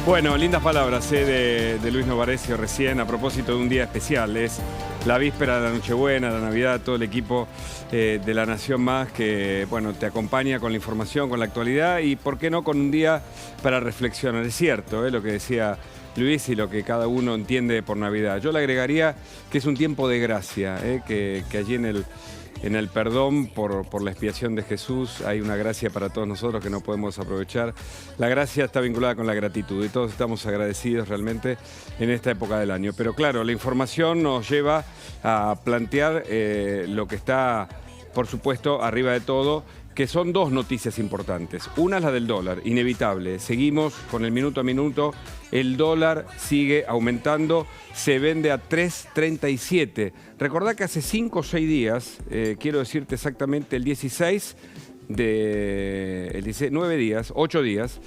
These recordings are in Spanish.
Bueno, lindas palabras de Luis Novarecio recién a propósito de un día especial. Es la víspera de la Nochebuena, la Navidad, todo el equipo de La Nación Más que, bueno, te acompaña con la información, con la actualidad y, ¿por qué no?, con un día para reflexionar. Es cierto, lo que decía Luis y lo que cada uno entiende por Navidad. Yo le agregaría que es un tiempo de gracia, que allí en el perdón por la expiación de Jesús hay una gracia para todos nosotros que no podemos aprovechar. La gracia está vinculada con la gratitud y todos estamos agradecidos realmente en esta época del año. Pero claro, la información nos lleva a plantear lo que está, por supuesto, arriba de todo, que son dos noticias importantes. Una es la del dólar, inevitable. Seguimos con el minuto a minuto. El dólar sigue aumentando, se vende a 3.37. Recordá que hace 5 o 6 días, quiero decirte exactamente el 16 9 días, 8 días,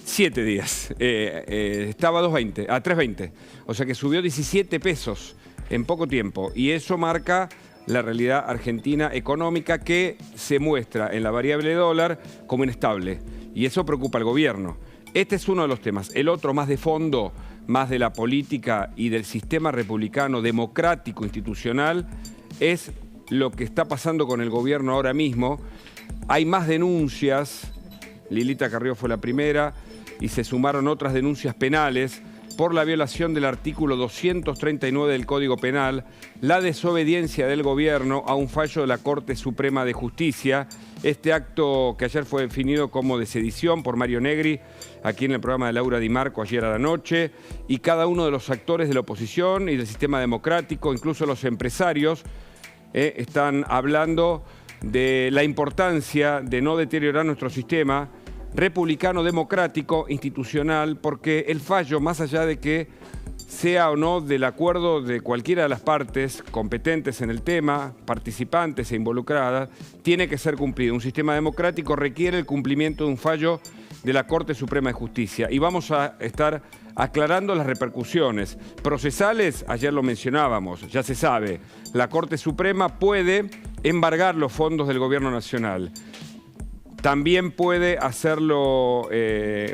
7 días, estaba a 3.20. O sea que subió 17 pesos en poco tiempo. Y eso marca la realidad argentina económica que se muestra en la variable dólar como inestable. Y eso preocupa al gobierno. Este es uno de los temas. El otro, más de fondo, más de la política y del sistema republicano, democrático, institucional, es lo que está pasando con el gobierno ahora mismo. Hay más denuncias, Lilita Carrió fue la primera, y se sumaron otras denuncias penales por la violación del artículo 239 del Código Penal, la desobediencia del gobierno a un fallo de la Corte Suprema de Justicia. Este acto que ayer fue definido como de sedición por Mario Negri, aquí en el programa de Laura Di Marco ayer a la noche, y cada uno de los actores de la oposición y del sistema democrático, incluso los empresarios, están hablando de la importancia de no deteriorar nuestro sistema republicano, democrático, institucional, porque el fallo, más allá de que sea o no del acuerdo de cualquiera de las partes competentes en el tema, participantes e involucradas, tiene que ser cumplido. Un sistema democrático requiere el cumplimiento de un fallo de la Corte Suprema de Justicia. Y vamos a estar aclarando las repercusiones procesales. Ayer lo mencionábamos, ya se sabe, la Corte Suprema puede embargar los fondos del Gobierno Nacional. También puede hacerlo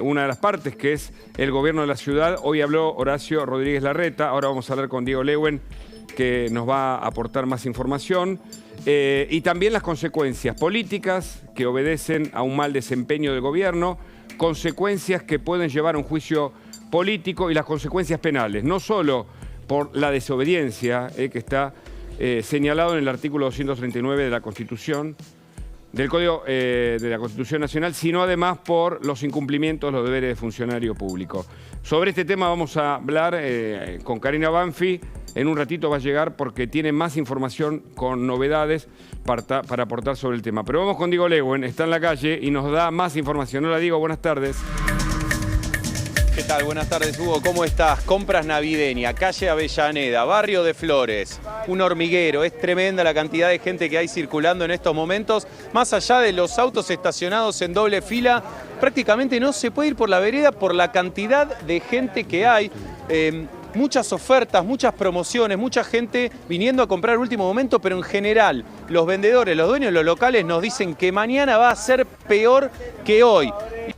una de las partes, que es el gobierno de la ciudad. Hoy habló Horacio Rodríguez Larreta, ahora vamos a hablar con Diego Leuen, que nos va a aportar más información. Y también las consecuencias políticas que obedecen a un mal desempeño del gobierno, consecuencias que pueden llevar a un juicio político y las consecuencias penales, no solo por la desobediencia que está señalado en el artículo 239 de la Constitución, del Código de la Constitución Nacional, sino además por los incumplimientos de los deberes de funcionario público. Sobre este tema vamos a hablar con Karina Banfi. En un ratito va a llegar porque tiene más información con novedades para aportar sobre el tema. Pero vamos con Diego Leuen, está en la calle y nos da más información. Hola Diego, buenas tardes. ¿Qué tal? Buenas tardes, Hugo. ¿Cómo estás? Compras navideña, calle Avellaneda, barrio de Flores, un hormiguero. Es tremenda la cantidad de gente que hay circulando en estos momentos. Más allá de los autos estacionados en doble fila, prácticamente no se puede ir por la vereda por la cantidad de gente que hay. Muchas ofertas, muchas promociones, mucha gente viniendo a comprar último momento, pero en general los vendedores, los dueños de los locales nos dicen que mañana va a ser peor que hoy.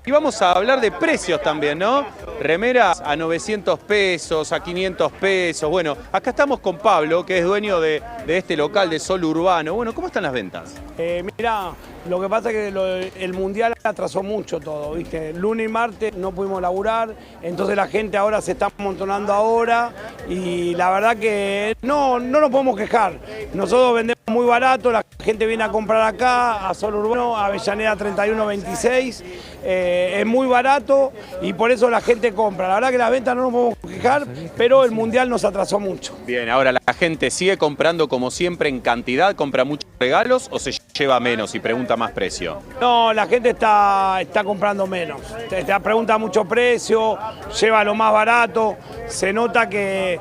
Y vamos a hablar de precios también, ¿no? Remeras a 900 pesos, a 500 pesos. Bueno, acá estamos con Pablo, que es dueño de este local de Sol Urbano. Bueno, ¿cómo están las ventas? Mirá, lo que pasa es que el Mundial atrasó mucho todo, ¿viste? Lunes y martes no pudimos laburar, entonces la gente ahora se está amontonando ahora y la verdad que no nos podemos quejar. Nosotros vendemos muy barato, la gente viene a comprar acá, a Sol Urbano, a Avellaneda 3126, es muy barato y por eso la gente compra. La verdad que las ventas no nos podemos quejar, pero el Mundial nos atrasó mucho. Bien, ahora la gente sigue comprando como siempre en cantidad, compra muchos regalos o se lleva menos y pregunta más precio. No, la gente está comprando menos, te pregunta mucho precio, lleva lo más barato, se nota que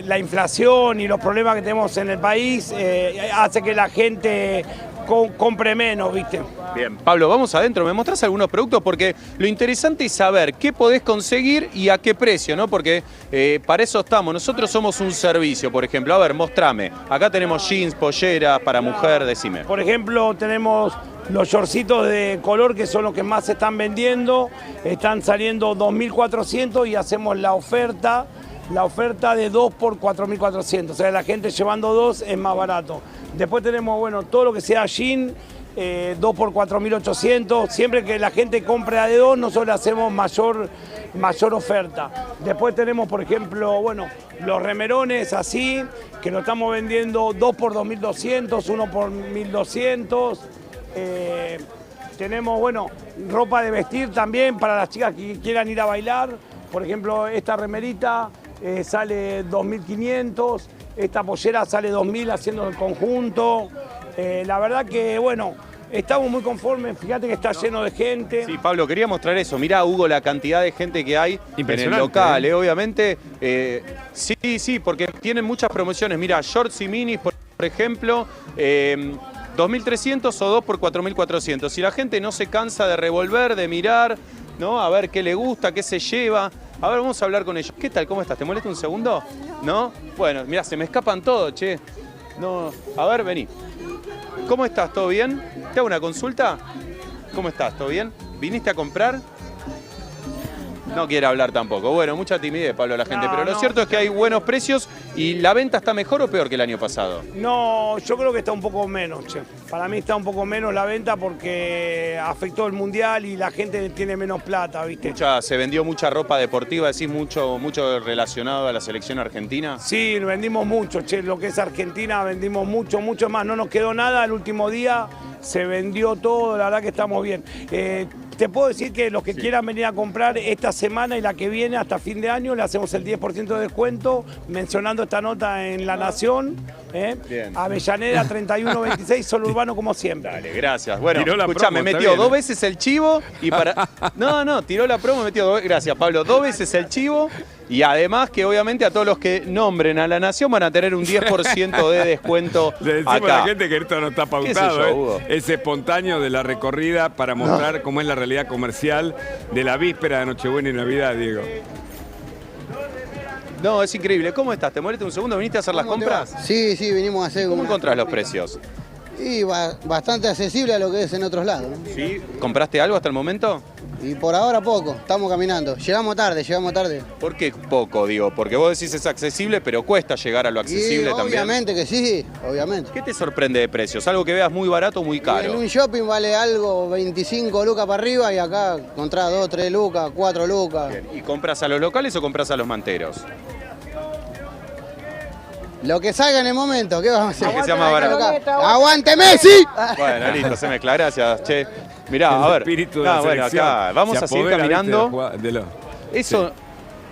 la inflación y los problemas que tenemos en el país hace que la gente compre menos, ¿viste? Bien, Pablo, vamos adentro. ¿Me mostrás algunos productos? Porque lo interesante es saber qué podés conseguir y a qué precio, ¿no? Porque para eso estamos. Nosotros somos un servicio, por ejemplo. A ver, mostrame. Acá tenemos jeans, polleras para mujer, decime. Por ejemplo, tenemos los shortcitos de color que son los que más se están vendiendo. Están saliendo 2.400 y hacemos la oferta de 2 por 4.400. O sea, la gente llevando 2 es más barato. Después tenemos, bueno, todo lo que sea jean, 2 por 4.800. Siempre que la gente compre de 2, nosotros le hacemos mayor oferta. Después tenemos, por ejemplo, bueno, los remerones así, que lo estamos vendiendo 2 por 2.200, 1 por 1.200. Tenemos, bueno, ropa de vestir también para las chicas que quieran ir a bailar. Por ejemplo, esta remerita sale 2.500, esta pollera sale 2.000 haciendo el conjunto. La verdad que, bueno, estamos muy conformes, fíjate que está lleno de gente. Sí, Pablo, quería mostrar eso. Mirá, Hugo, la cantidad de gente que hay en el local, obviamente. Sí, porque tienen muchas promociones. Mirá, shorts y minis, por ejemplo, 2.300 o 2 por 4.400. Si la gente no se cansa de revolver, de mirar, ¿no? A ver qué le gusta, qué se lleva. A ver, vamos a hablar con ellos. ¿Qué tal? ¿Cómo estás? ¿Te molesta un segundo? ¿No? Bueno, mirá, se me escapan todos, che. No. A ver, vení. ¿Cómo estás? ¿Todo bien? ¿Te hago una consulta? ¿Cómo estás? ¿Todo bien? ¿Viniste a comprar? No quiere hablar tampoco. Bueno, mucha timidez, Pablo, la gente. Pero lo cierto es que hay buenos precios y la venta está mejor o peor que el año pasado. No, yo creo que está un poco menos, che. Para mí está un poco menos la venta porque afectó el Mundial y la gente tiene menos plata, ¿viste? Se vendió mucha ropa deportiva, decís mucho relacionado a la selección argentina. Sí, vendimos mucho, che. Lo que es Argentina vendimos mucho más. No nos quedó nada. El último día se vendió todo. La verdad que estamos bien. Te puedo decir que los que quieran venir a comprar esta semana y la que viene hasta fin de año le hacemos el 10% de descuento mencionando esta nota en La Nación. Avellaneda 3126, Sol Urbano como siempre. Dale, gracias. Bueno, escuchame, metió 2 veces el chivo y para... No, tiró la promo, metió 2 veces. Gracias, Pablo. 2 veces el chivo y además que obviamente a todos los que nombren a La Nación van a tener un 10% de descuento. Le decimos acá. a la gente que esto no está pautado, es espontáneo de la recorrida para mostrar cómo es la realidad comercial de la víspera de Nochebuena y Navidad, Diego. No, es increíble. ¿Cómo estás? ¿Te molesta un segundo? ¿Viniste a hacer las compras? Sí, vinimos a hacer. ¿Cómo encontrás los precios? Y bastante accesible a lo que es en otros lados, ¿no? ¿Sí? ¿Compraste algo hasta el momento? Y por ahora poco, estamos caminando. Llegamos tarde. ¿Por qué poco, digo? Porque vos decís es accesible, pero cuesta llegar a lo accesible también. Obviamente que sí, obviamente. ¿Qué te sorprende de precios? ¿Algo que veas muy barato o muy caro? En un shopping vale algo 25 lucas para arriba y acá encontrás 2, 3 lucas, 4 lucas. Bien. ¿Y compras a los locales o compras a los manteros? Lo que salga en el momento, ¿qué vamos a hacer? Que sea más barato. ¡Aguante Messi! Bueno, listo, se mezcla, gracias, che. Mirá, a ver. Espíritu de la selección. Acá vamos a seguir caminando. Eso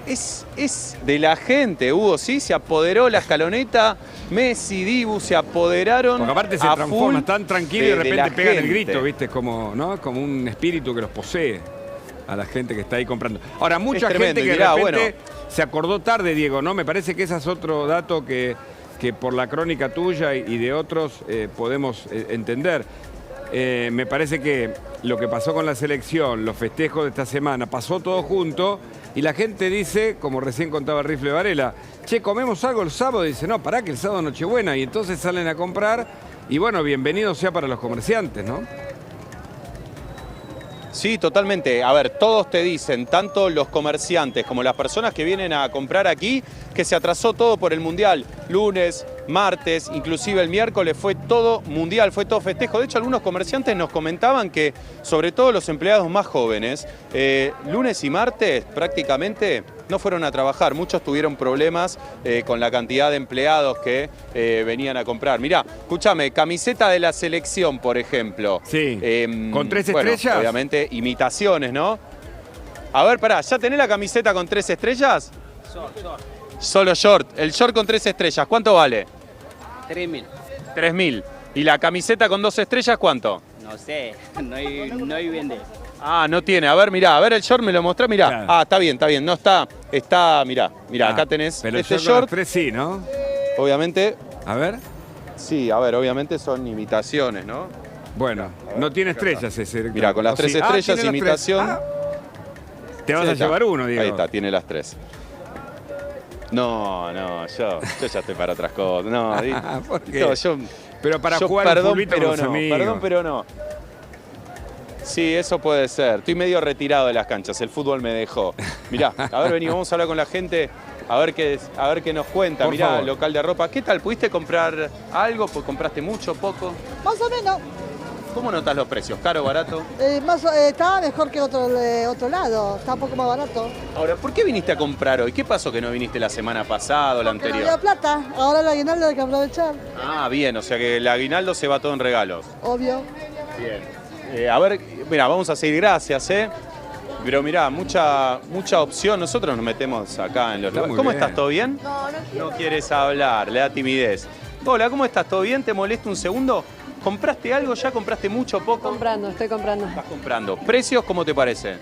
sí. es de la gente, Hugo, ¿sí? Se apoderó la escaloneta, Messi, Dibu, se apoderaron. Porque aparte se transforma, están tranquilos y de repente pegan el grito, ¿viste? Como, ¿no? Como un espíritu que los posee a la gente que está ahí comprando. Ahora, mucha gente que de repente se acordó tarde, Diego, ¿no? Me parece que ese es otro dato que por la crónica tuya y de otros podemos entender. Me parece que lo que pasó con la selección, los festejos de esta semana, pasó todo junto y la gente dice, como recién contaba el Rifle Varela, che, comemos algo el sábado, y dice, no, pará que el sábado es Nochebuena, y entonces salen a comprar y bueno, bienvenido sea para los comerciantes, ¿no? Sí, totalmente. A ver, todos te dicen, tanto los comerciantes como las personas que vienen a comprar aquí, que se atrasó todo por el Mundial. Lunes, martes, inclusive el miércoles fue todo Mundial, fue todo festejo. De hecho, algunos comerciantes nos comentaban que, sobre todo los empleados más jóvenes, lunes y martes prácticamente no fueron a trabajar. Muchos tuvieron problemas con la cantidad de empleados que venían a comprar. Mirá, escúchame, camiseta de la selección, por ejemplo. Sí, con 3 estrellas. Obviamente, imitaciones, ¿no? A ver, pará, ¿ya tenés la camiseta con 3 estrellas? Solo short. El short con 3 estrellas, ¿cuánto vale? 3.000. 3.000. ¿Y la camiseta con 2 estrellas cuánto? No sé, no hay vende. Ah, no tiene. A ver, mirá, a ver el short, me lo mostrás, mirá. Claro. Ah, está bien, no está, mirá, acá tenés pero este yo con short. los 3 sí, ¿no? Obviamente. A ver. Sí, a ver, obviamente son imitaciones, ¿no? Bueno, no tiene estrellas ese. Mirá, con las ¿O 3 sí? estrellas, ¿tiene las imitación. tres? Te vas Sí, a está. llevar uno, Diego. Ahí está, tiene las 3. No, yo ya estoy para otras cosas. No, ¿Por qué? no, Pero para yo, jugar un perdón, fulbito pero con los no, amigos. perdón, pero no. Sí, eso puede ser. Estoy medio retirado de las canchas, el fútbol me dejó. Mirá, a ver, vení, vamos a hablar con la gente, a ver qué nos cuenta. Por Mirá, favor. local de ropa. ¿Qué tal? ¿Pudiste comprar algo? ¿Compraste mucho, poco? Más o menos. ¿Cómo notas los precios? ¿Caro, barato? Estaba mejor que otro lado, está un poco más barato. Ahora, ¿por qué viniste a comprar hoy? ¿Qué pasó que no viniste la semana pasada o la Porque no anterior? había plata, ahora el aguinaldo hay que aprovechar, Ah, bien, o sea que el aguinaldo se va todo en regalos. obvio. Bien. A ver, mira, vamos a seguir, gracias, ¿eh? Pero mirá, mucha opción. Nosotros nos metemos acá en los Está lugares. muy ¿Cómo bien. estás? ¿Todo bien? No quieres hablar, le da timidez. Hola, ¿cómo estás? ¿Todo bien? ¿Te molesta un segundo? ¿Compraste algo ya? ¿Compraste mucho, poco? Estoy comprando. Estás comprando. ¿Precios cómo te parece?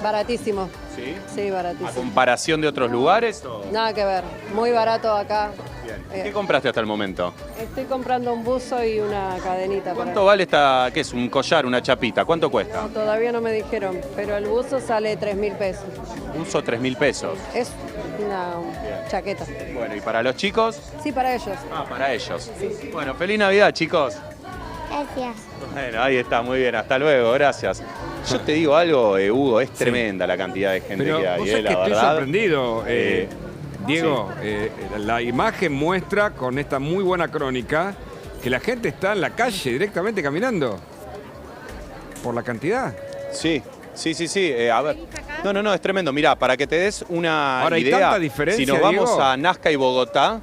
Baratísimo. ¿Sí? Sí, ¿A baratísimo. comparación de otros lugares? o- Nada que ver. Muy barato acá. Bien. ¿Qué compraste hasta el momento? Estoy comprando un buzo y una cadenita. ¿Cuánto vale esta, qué es, un collar, una chapita? ¿Cuánto cuesta? No, todavía no me dijeron, pero el buzo sale 3.000 pesos. Uso 3.000 pesos. Es una chaqueta. Bueno, ¿y para los chicos? Sí, para ellos. Ah, para ellos. Bueno, feliz Navidad, chicos. Gracias. Bueno, ahí está, muy bien. Hasta luego, gracias. Yo te digo algo, Hugo, es tremenda la cantidad de gente Pero que hay, vos sabés que la estoy verdad. sorprendido. Diego, la imagen muestra con esta muy buena crónica que la gente está en la calle directamente caminando. Por la cantidad. Sí. A ver. No, es tremendo. Mirá, para que te des una Ahora, ¿hay idea, tanta diferencia, si nos vamos Diego? a Nazca y Bogotá,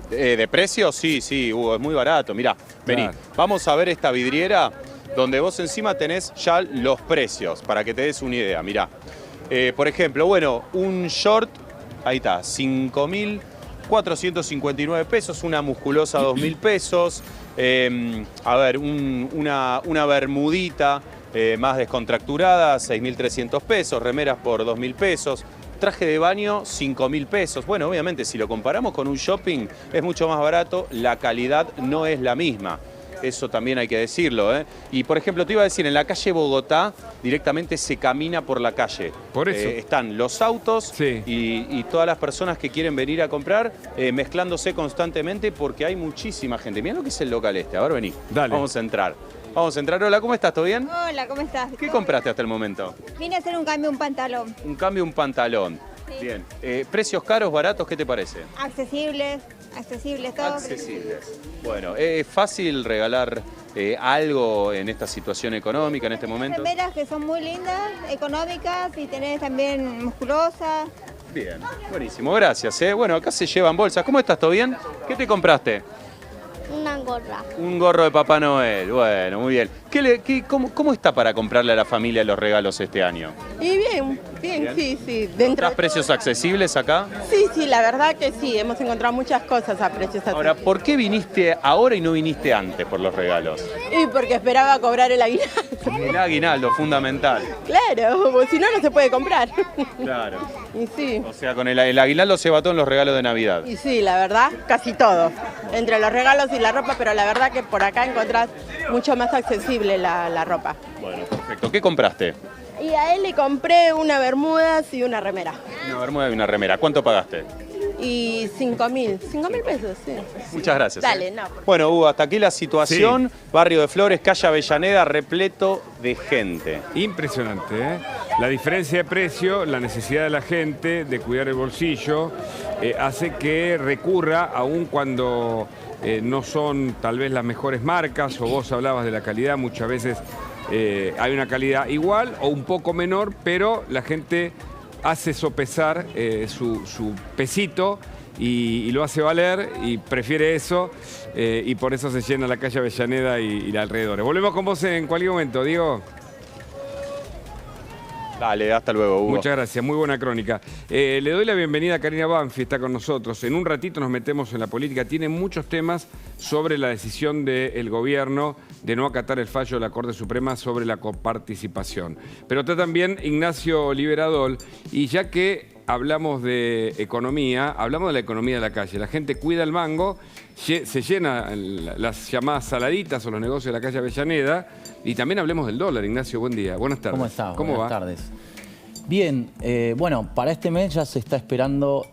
de precios, sí, Hugo, es muy barato. Mirá, vení, Claro. vamos a ver esta vidriera donde vos encima tenés ya los precios, para que te des una idea. Mirá, por ejemplo, bueno, un short, ahí está, 5.459 pesos, una musculosa 2.000 pesos, a ver, una bermudita más descontracturada, 6.300 pesos, remeras por 2.000 pesos, traje de baño, 5.000 pesos. Bueno, obviamente, si lo comparamos con un shopping, es mucho más barato, la calidad no es la misma. Eso también hay que decirlo, ¿eh? Y, por ejemplo, te iba a decir, en la calle Bogotá directamente se camina por la calle. Por eso. Están los autos Sí. y todas las personas que quieren venir a comprar mezclándose constantemente porque hay muchísima gente. Mirá lo que es el local este. A ver, vení. Dale. Vamos a entrar. Hola, ¿cómo estás? ¿Todo bien? Hola, ¿cómo estás? ¿Qué compraste hasta el momento? Vine a hacer un cambio, un pantalón. Un cambio, un pantalón. Sí. Bien. ¿Precios caros, baratos? ¿Qué te parece? Accesibles, todo. Accesibles. Bueno, ¿es fácil regalar algo en esta situación económica, en este momento? Remeras que son muy lindas, económicas y tenés también musculosas. Bien, buenísimo, gracias. Bueno, acá se llevan bolsas. ¿Cómo estás? ¿Todo bien? ¿Qué te compraste? Una gorra. Un gorro de Papá Noel. Bueno, muy bien. ¿Cómo está para comprarle a la familia los regalos este año? Y bien, sí. Dentro ¿Encontrás de precios accesibles acá? Sí, la verdad que sí, hemos encontrado muchas cosas a precios Ahora, accesibles. ¿por qué viniste ahora y no viniste antes por los regalos? Y porque esperaba cobrar el aguinaldo. El aguinaldo, fundamental. Claro, porque si no, no se puede comprar. Claro. Y sí, O sea, con el aguinaldo se bató en los regalos de Navidad. y sí, la verdad, casi todo. Entre los regalos y la ropa, pero la verdad que por acá encontrás mucho más accesible la ropa. Bueno, perfecto. ¿Qué compraste? Y a él le compré una bermudas y una remera. Una bermuda y una remera. ¿Cuánto pagaste? Y 5.000 pesos, sí. Muchas gracias. Dale, no. Bueno, Hugo, hasta aquí la situación. Barrio de Flores, calle Avellaneda, repleto de gente. Impresionante, ¿eh? La diferencia de precio, la necesidad de la gente de cuidar el bolsillo, hace que recurra, aun cuando no son tal vez las mejores marcas, o vos hablabas de la calidad, muchas veces hay una calidad igual o un poco menor, pero la gente hace sopesar su pesito y lo hace valer y prefiere eso y por eso se llena la calle Avellaneda y la alrededores. Volvemos con vos en cualquier momento, Diego. Dale, hasta luego, Hugo. Muchas gracias, muy buena crónica. Le doy la bienvenida a Karina Banfi, está con nosotros. En un ratito nos metemos en la política. Tiene muchos temas sobre la decisión del gobierno de no acatar el fallo de la Corte Suprema sobre la coparticipación. Pero está también Ignacio Liberadol, y ya que hablamos de economía, hablamos de la economía de la calle. La gente cuida el mango, se llena las llamadas saladitas o los negocios de la calle Avellaneda. Y también hablemos del dólar. Ignacio, buen día. Buenas tardes. ¿Cómo está? ¿Cómo Buenas va? tardes. Bien, bueno, para este mes ya se está esperando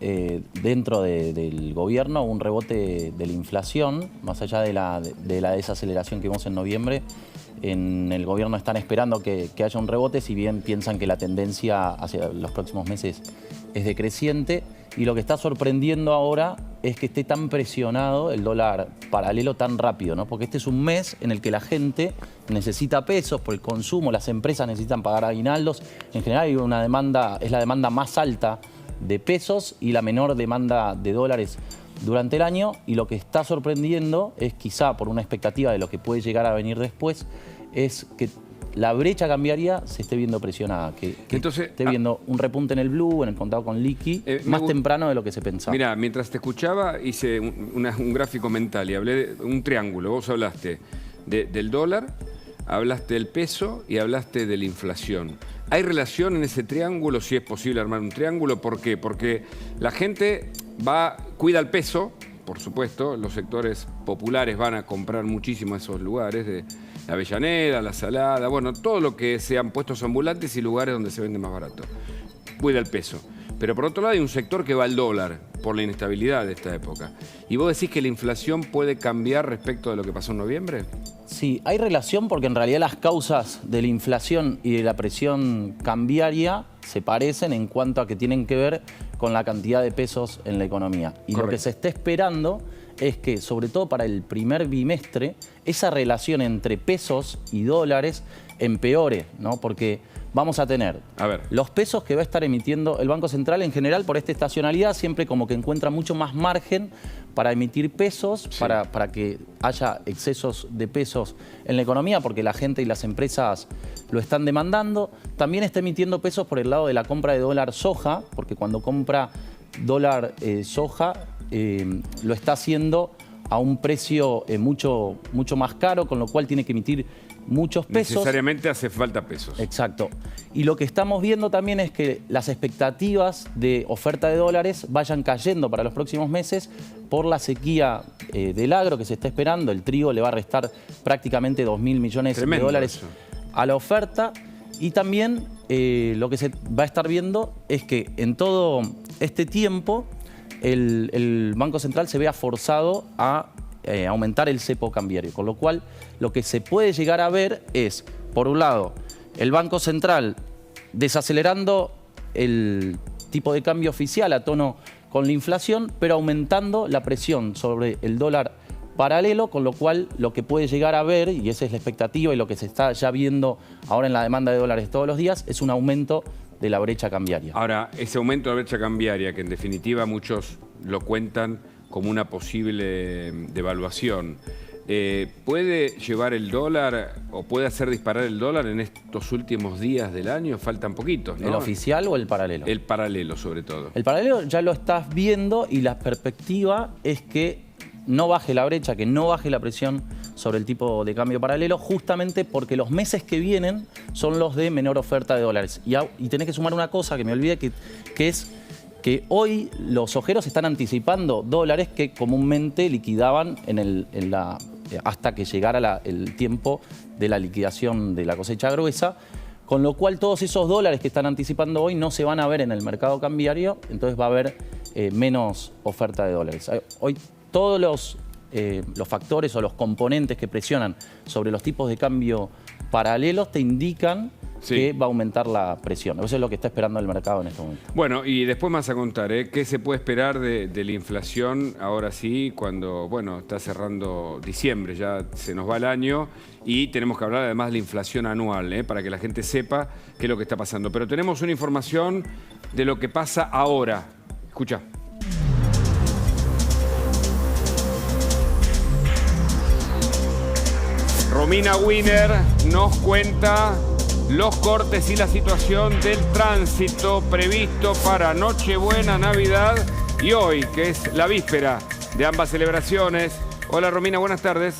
dentro del gobierno un rebote de la inflación, más allá de la desaceleración que vimos en noviembre. En el gobierno están esperando que haya un rebote, si bien piensan que la tendencia hacia los próximos meses es decreciente. Y lo que está sorprendiendo ahora es que esté tan presionado el dólar paralelo tan rápido, ¿no? Porque este es un mes en el que la gente necesita pesos por el consumo, las empresas necesitan pagar aguinaldos. En general hay una demanda, es la demanda más alta de pesos y la menor demanda de dólares durante el año. Y lo que está sorprendiendo es, quizá por una expectativa de lo que puede llegar a venir después, es que la brecha cambiaria se esté viendo presionada, que Entonces, esté viendo un repunte en el blue, en el contado con liqui, más temprano de lo que se pensaba. Mira, mientras te escuchaba hice un gráfico mental y hablé de un triángulo. Vos hablaste del dólar, hablaste del peso y hablaste de la inflación. ¿Hay relación en ese triángulo? Si es posible armar un triángulo. ¿Por qué? Porque la gente cuida el peso, por supuesto. Los sectores populares van a comprar muchísimo a esos lugares de la Avellaneda, la Salada, bueno, todo lo que sean puestos ambulantes y lugares donde se vende más barato. Cuida el peso. Pero por otro lado hay un sector que va al dólar por la inestabilidad de esta época. ¿Y vos decís que la inflación puede cambiar respecto de lo que pasó en noviembre? Sí, hay relación porque en realidad las causas de la inflación y de la presión cambiaria se parecen en cuanto a que tienen que ver con la cantidad de pesos en la economía. Y Correcto. Lo que se está esperando es que, sobre todo para el primer bimestre, esa relación entre pesos y dólares empeore, ¿no? Porque vamos a tener los pesos que va a estar emitiendo el Banco Central en general por esta estacionalidad, siempre como que encuentra mucho más margen para emitir pesos, sí, para que haya excesos de pesos en la economía, porque la gente y las empresas lo están demandando. También está emitiendo pesos por el lado de la compra de dólar soja, porque cuando compra dólar soja lo está haciendo a un precio mucho más caro, con lo cual tiene que emitir muchos pesos. Necesariamente hace falta pesos. Exacto. Y lo que estamos viendo también es que las expectativas de oferta de dólares vayan cayendo para los próximos meses por la sequía del agro que se está esperando. El trigo le va a restar prácticamente 2.000 millones de dólares eso a la oferta. Y también lo que se va a estar viendo es que en todo este tiempo el Banco Central se vea forzado a aumentar el cepo cambiario, con lo cual lo que se puede llegar a ver es, por un lado, el Banco Central desacelerando el tipo de cambio oficial a tono con la inflación, pero aumentando la presión sobre el dólar paralelo, con lo cual lo que puede llegar a ver, y esa es la expectativa y lo que se está ya viendo ahora en la demanda de dólares todos los días, es un aumento de la brecha cambiaria. Ahora, ese aumento de la brecha cambiaria, que en definitiva muchos lo cuentan como una posible devaluación, ¿puede llevar el dólar o puede hacer disparar el dólar en estos últimos días del año? Faltan poquitos, ¿no? ¿El oficial o el paralelo? El paralelo, sobre todo. El paralelo ya lo estás viendo y la perspectiva es que no baje la brecha, que no baje la presión sobre el tipo de cambio paralelo, justamente porque los meses que vienen son los de menor oferta de dólares. Y tenés que sumar una cosa que me olvidé, que es que hoy los ojeros están anticipando dólares que comúnmente liquidaban hasta que llegara el tiempo de la liquidación de la cosecha gruesa, con lo cual todos esos dólares que están anticipando hoy no se van a ver en el mercado cambiario, entonces va a haber menos oferta de dólares. Hoy todos los factores o los componentes que presionan sobre los tipos de cambio paralelos te indican que va a aumentar la presión. Eso es lo que está esperando el mercado en este momento. Bueno, y después más a contar, ¿qué se puede esperar de la inflación ahora sí, cuando, bueno, está cerrando diciembre, ya se nos va el año y tenemos que hablar además de la inflación anual, para que la gente sepa qué es lo que está pasando. Pero tenemos una información de lo que pasa ahora. Escucha. Romina Wiener nos cuenta los cortes y la situación del tránsito previsto para Nochebuena, Navidad y hoy, que es la víspera de ambas celebraciones. Hola Romina, buenas tardes.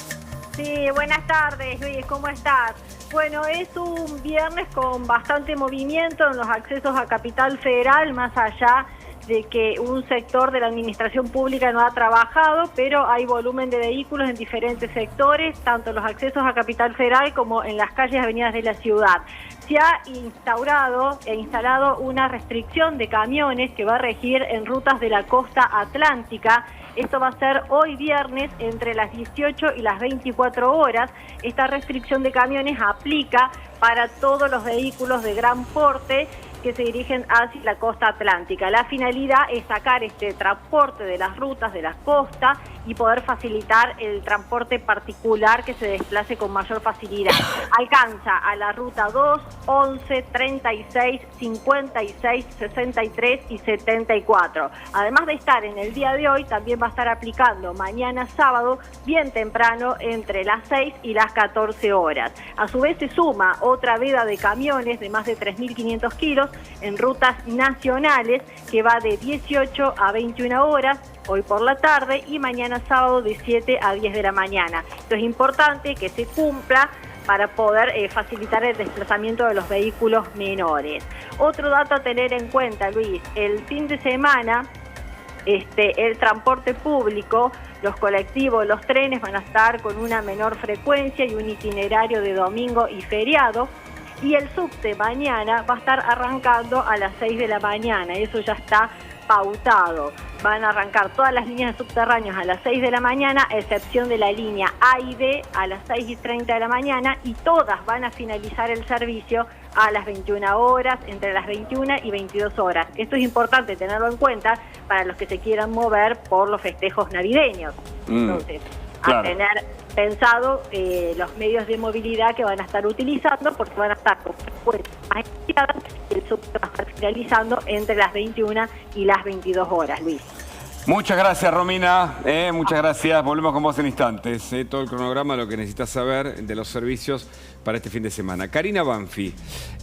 Sí, buenas tardes Luis, ¿cómo estás? Bueno, es un viernes con bastante movimiento en los accesos a Capital Federal, más allá de que un sector de la administración pública no ha trabajado, pero hay volumen de vehículos en diferentes sectores, tanto en los accesos a Capital Federal como en las calles y avenidas de la ciudad. Se ha instalado una restricción de camiones que va a regir en rutas de la costa atlántica. Esto va a ser hoy viernes entre las 18 y las 24 horas. Esta restricción de camiones aplica para todos los vehículos de gran porte que se dirigen hacia la costa atlántica. La finalidad es sacar este transporte de las rutas de la costa y poder facilitar el transporte particular que se desplace con mayor facilidad. Alcanza a la ruta 2, 11, 36, 56, 63 y 74. Además de estar en el día de hoy, también va a estar aplicando mañana sábado, bien temprano, entre las 6 y las 14 horas. A su vez se suma otra veda de camiones de más de 3.500 kilos en rutas nacionales que va de 18 a 21 horas, hoy por la tarde, y mañana sábado de 7 a 10 de la mañana. Esto es importante que se cumpla para poder facilitar el desplazamiento de los vehículos menores. Otro dato a tener en cuenta, Luis, el fin de semana el transporte público, los colectivos, los trenes van a estar con una menor frecuencia y un itinerario de domingo y feriado. Y el subte mañana va a estar arrancando a las 6 de la mañana, eso ya está pautado. Van a arrancar todas las líneas de subterráneos a las 6 de la mañana, a excepción de la línea A y B a las 6:30 de la mañana, y todas van a finalizar el servicio a las 21 horas, entre las 21 y 22 horas. Esto es importante tenerlo en cuenta para los que se quieran mover por los festejos navideños. Entonces, claro, a tener pensado los medios de movilidad que van a estar utilizando, porque van a estar con frecuencias más iniciadas, y el subte va a estar finalizando entre las 21 y las 22 horas, Luis. Muchas gracias, Romina. Muchas gracias. Volvemos con vos en instantes. Todo el cronograma, lo que necesitas saber de los servicios para este fin de semana. Karina Banfi,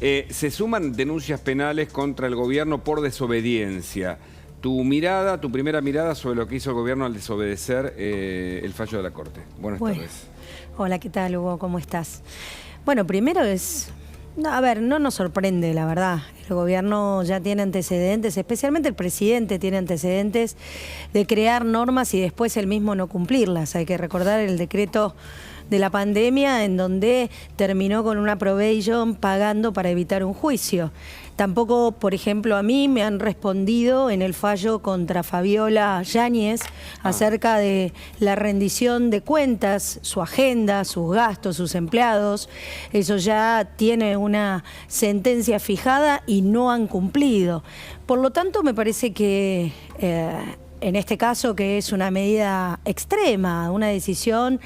se suman denuncias penales contra el gobierno por desobediencia. Tu mirada, tu primera mirada sobre lo que hizo el gobierno al desobedecer el fallo de la Corte. Buenas tardes. Hola, ¿qué tal, Hugo? ¿Cómo estás? Bueno, primero no nos sorprende, la verdad. El gobierno ya tiene antecedentes, especialmente el presidente tiene antecedentes de crear normas y después él mismo no cumplirlas. Hay que recordar el decreto de la pandemia, en donde terminó con una probation pagando para evitar un juicio. Tampoco, por ejemplo, a mí me han respondido en el fallo contra Fabiola Yáñez acerca de la rendición de cuentas, su agenda, sus gastos, sus empleados. Eso ya tiene una sentencia fijada y no han cumplido. Por lo tanto, me parece que en este caso, que es una medida extrema, una decisión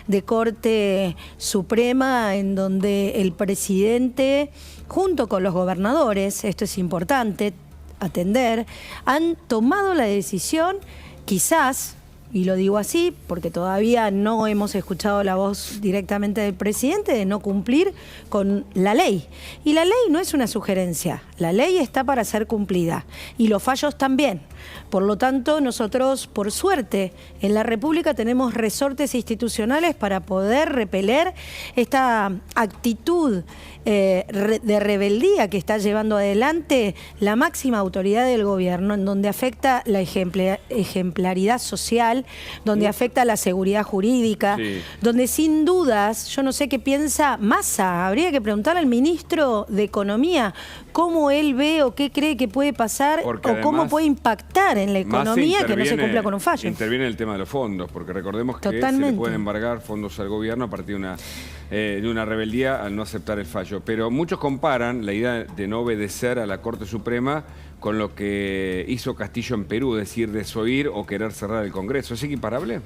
de Corte Suprema en donde el presidente, junto con los gobernadores, esto es importante atender, han tomado la decisión, quizás, y lo digo así porque todavía no hemos escuchado la voz directamente del presidente, de no cumplir con la ley. Y la ley no es una sugerencia, la ley está para ser cumplida y los fallos también. Por lo tanto, nosotros, por suerte, en la República tenemos resortes institucionales para poder repeler esta actitud de rebeldía que está llevando adelante la máxima autoridad del gobierno, en donde afecta la ejemplaridad social, donde afecta la seguridad jurídica, donde sin dudas, yo no sé qué piensa Massa, habría que preguntarle al ministro de Economía cómo él ve o qué cree que puede pasar, porque o cómo puede impactar en la economía que no se cumpla con un fallo. Interviene el tema de los fondos, porque recordemos que se le pueden embargar fondos al gobierno a partir de una rebeldía al no aceptar el fallo. Pero muchos comparan la idea de no obedecer a la Corte Suprema con lo que hizo Castillo en Perú, es decir, desoír o querer cerrar el Congreso. ¿Es equiparable?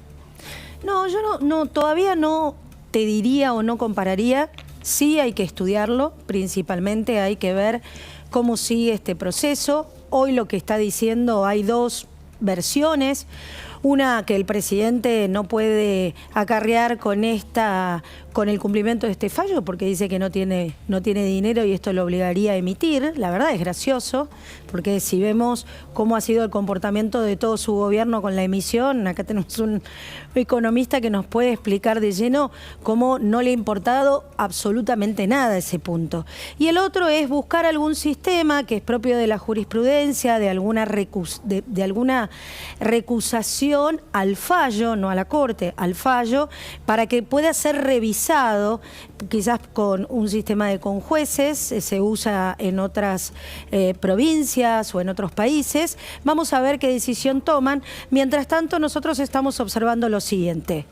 No, yo todavía no te diría o no compararía. Sí hay que estudiarlo, principalmente hay que ver cómo sigue este proceso. Hoy lo que está diciendo, hay dos versiones. Una, que el presidente no puede acarrear con el cumplimiento de este fallo porque dice que no tiene dinero y esto lo obligaría a emitir. La verdad es gracioso, porque si vemos cómo ha sido el comportamiento de todo su gobierno con la emisión, acá tenemos un economista que nos puede explicar de lleno cómo no le ha importado absolutamente nada ese punto. Y el otro es buscar algún sistema que es propio de la jurisprudencia, de alguna recusación al fallo, no a la Corte, al fallo, para que pueda ser revisado, quizás con un sistema de conjueces, se usa en otras provincias o en otros países. Vamos a ver qué decisión toman. Mientras tanto, nosotros estamos observando lo siguiente.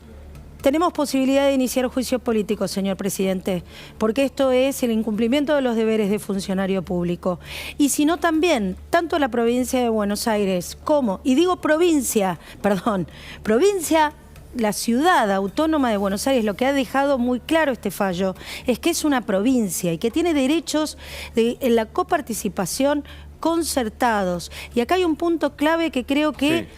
Tenemos posibilidad de iniciar juicio político, señor presidente, porque esto es el incumplimiento de los deberes de funcionario público. Y si no también, tanto la provincia de Buenos Aires como, y digo provincia, la ciudad autónoma de Buenos Aires, lo que ha dejado muy claro este fallo es que es una provincia y que tiene derechos en la coparticipación concertados. Y acá hay un punto clave que creo que